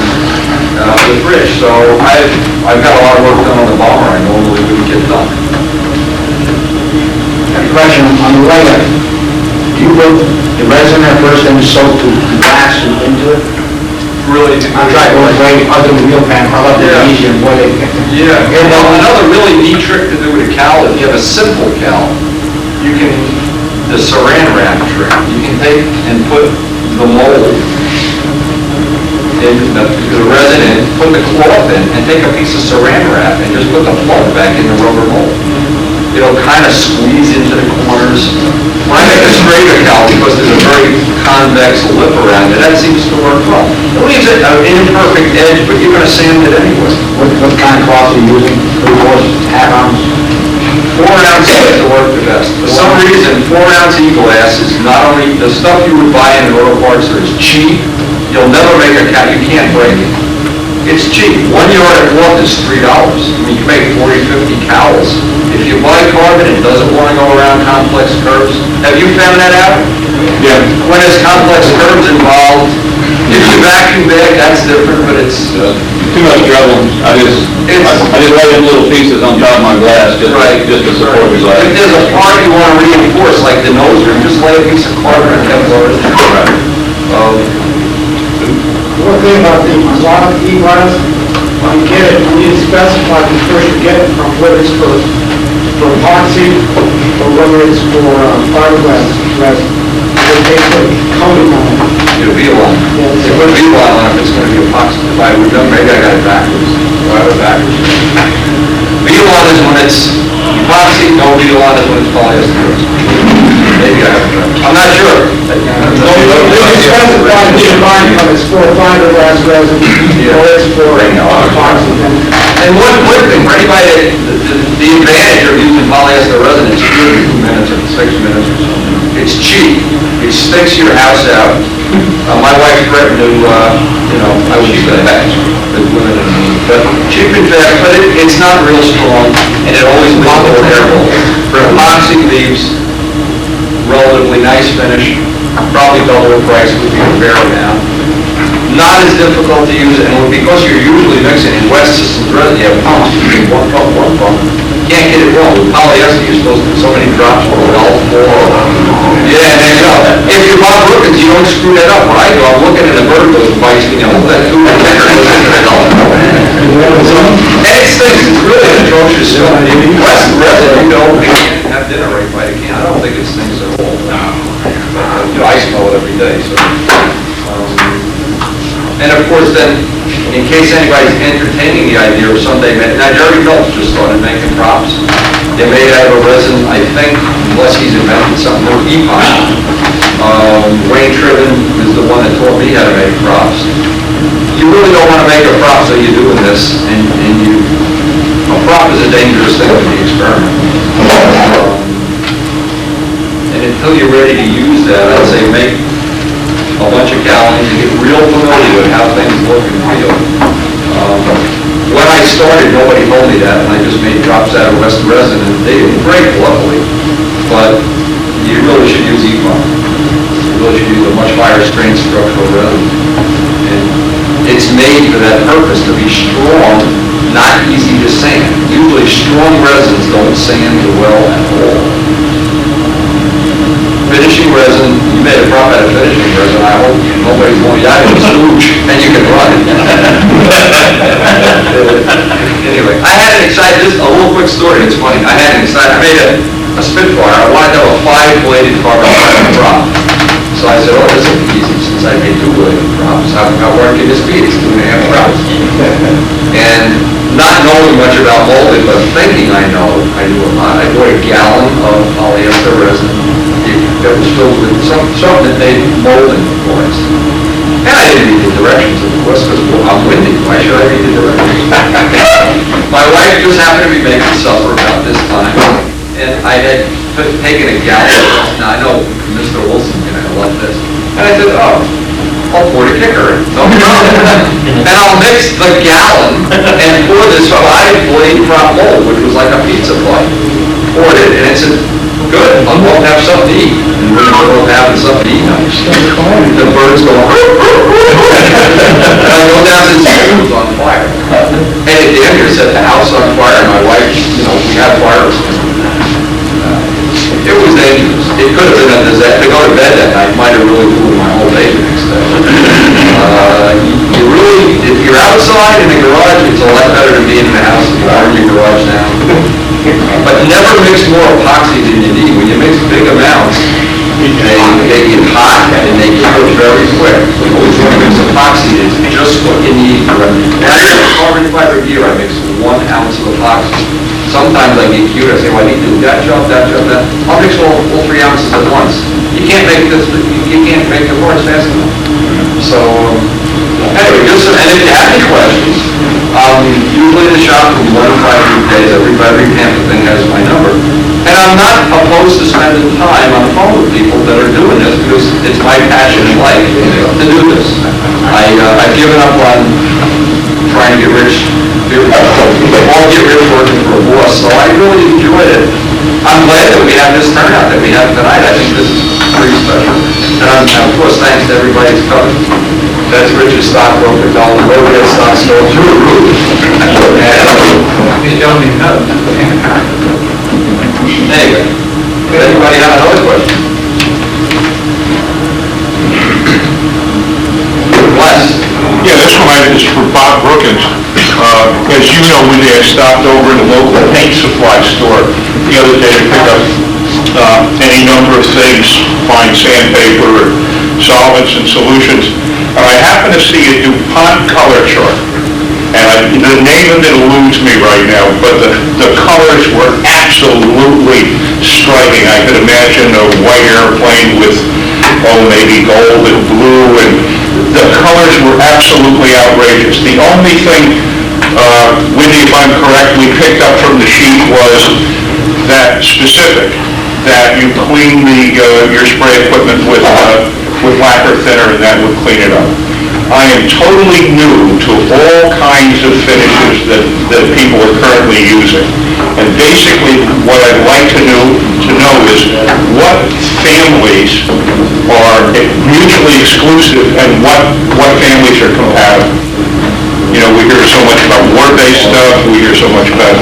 with Rich. So I've got a lot of work done on the bomber I normally wouldn't get done. Question on the layer. You put the resin at first and soak to glass into it? Really? I'm trying to avoid other wheel pan. How about the easier way? Yeah. And another really neat trick to do with a cowl, if you have a simple cowl, you can, the saran wrap trick, you can take and put the mold in the resin in, put the cloth in, and take a piece of saran wrap and just put the plug back in the rubber mold. It'll kind of squeeze into the corners. When I make a straighter cowl, because there's a very convex lip around it, that seems to work well. It leaves it an imperfect edge, but you're going to sand it anyway. What kind of cloth are you using? 3/4, half ounce? 4 ounce seems to work the best. For some reason, 4 ounce e-glass is not only the stuff you would buy in the auto parts that is cheap. You'll never make a cowl. You can't break it. It's cheap. 1 yard of cloth is $3. I mean, you make 40, 50 cowls. If you buy carbon, it doesn't want to go around complex curves. Have you found that out? Yeah. When there's complex curves involved, if you vacuum bag, that's different, but it's Too much trouble. I just lay in little pieces on top of my glass just to support the glass. If there's a part you want to reinforce, like the nose ring, just lay a piece of carbon and Kevlar. One thing about the cloth e-glass, when you get it, you need to specify before you get it from whether it's for epoxy or whether it's for fiberglass resin. They put coating on it. It'll be a line. It would be a line if it's going to be epoxy. If I would have, maybe I got it backwards. If I have it backwards. B1 when it's epoxy, no real on it when it's polyester. Maybe I'm not sure. It's fine from its for fiberglass resin, or it's for epoxy. And one quick thing, for anybody, the advantage of using polyester resin is 2 minutes or 6 minutes or so. It's cheap. It sticks your house out. My wife threatened to, I was cheap and fast. But cheap and fast, but it's not real strong, and it always leaves a little hair bubble. For epoxy, leaves relatively nice finish, probably double the price would be a fair amount. Not as difficult to use, and because you're usually mixing in West Systems resin, you have pumps, you do one pump. Can't get it wrong. With polyester, you're supposed to put so many drops for a well for. Yeah, there you go. If you're Bob Brookins, you don't screw that up. When I go, I'm looking at the verticals and bites, that 2 and 10 goes into the helmet. And it stinks. It's really an atrocious stuff. West resin, you can't have dinner right by the can. I don't think it stinks at all. I smell it every day, so. And of course then, in case anybody's entertaining the idea of someday, now Jerry Phelps just started making props. They're made out of a resin, I think, unless he's invented something new, epoxy. Wayne Triven is the one that taught me how to make props. You really don't want to make a prop so you're doing this, and a prop is a dangerous thing to be experimenting. And until you're ready to use that, I'd say make a bunch of gallons and get real familiar with how things look and feel. When I started, nobody told me that, and I just made drops out of West resin, and they didn't break, luckily. But you really should use epoxy. You really should use a much higher strength structural resin. And it's made for that purpose, to be strong, not easy to sand. Usually strong resins don't sand well at all. Finishing resin, you made a prop out of finishing resin, I hope nobody's going to die in a stooge, and you can run. Anyway, I had an excited, a little quick story, it's funny. I made a Spitfire. I wanted to have a 5-bladed carbon fiber prop. So I said, this will be easy since I made 2-bladed props. How hard can this be? It's 2.5 props. And not knowing much about molding, but thinking I knew a lot, I bought a gallon of polyester resin that was filled with something that made molding for us. And I didn't read the directions, of course, because I'm windy. Why should I read the directions? My wife just happened to be making supper about this time, and I had taken a gallon. Now, I know Mr. Wilson can love this. And I said, I'll pour the kicker in. No problem. And I'll mix the gallon and pour this 5-blade prop mold, which was like a pizza plate. Poured it, and it said, good, I'm going to have something to eat. And we're both having something to eat now. The birds go, and I go down to the food's on fire. And at the end, it said the house on fire, and my wife, we had fires. It was dangerous. It could have been a disaster. To go to bed that night might have really ruined my whole day the next day. If you're outside in the garage, it's a lot better than being in the house and you burn your garage down. But never mix more epoxy than you need. When you mix big amounts, they get hot and they cure very quick. Always want to mix epoxy is just what you need for it. Now, in carbon fiber gear, I mix 1 ounce of epoxy. Sometimes I get cute, I say, well, I need to do that job. I'll mix all 3 ounces at once. You can't make the parts fast enough. So, anyway, and if you have any questions, usually in the shop from 1 to 5 days, every pamphlet thing has my number. And I'm not opposed to spending time on the phone with people that are doing this, because it's my passion in life to do this. I've given up on trying to get rich. All get rich working for a boss, so I really enjoyed it. I'm glad that we have this turnout that we have tonight. I think this is pretty special. And of course, thanks to everybody who's coming. That's Rich's stockbroker, down the road, that stock's going through the roof. And you don't even know. Anyway, does anybody have another question? Yeah, this one is for Bob Brookins. As you know, we stopped over in the local paint supply store the other day to pick up any number of things, fine sandpaper, solvents and solutions. And I happened to see a DuPont color chart. And the name of it eludes me right now, but the colors were absolutely striking. I could imagine a white airplane with, maybe gold and blue, and the colors were absolutely outrageous. The only thing, Wendy, if I'm correct, we picked up from the sheet was that specific, that you clean your spray equipment with lacquer thinner and that would clean it up. I am totally new to all kinds of finishes that people are currently using. And basically what I'd like to know is what families are mutually exclusive and what families are compatible. You know, we hear so much about war-based stuff, we hear so much about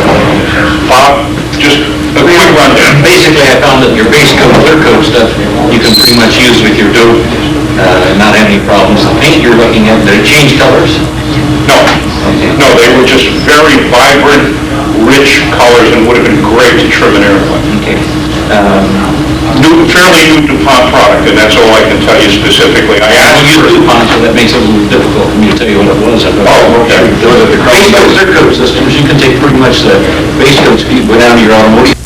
Bob, just a quick rundown. Basically, I found that your base coat, clear coat stuff, you can pretty much use with your dope and not have any problems. The paint you're looking at, did it change colors? No. Okay. No, they were just very vibrant, rich colors and would have been great to trim an airplane. Okay. Fairly new DuPont product, and that's all I can tell you specifically. I asked you use DuPont, so that makes it a little difficult for me to tell you what it was. Okay. The base coat, clear coat systems, you can take pretty much the base coats, you go down to your automotive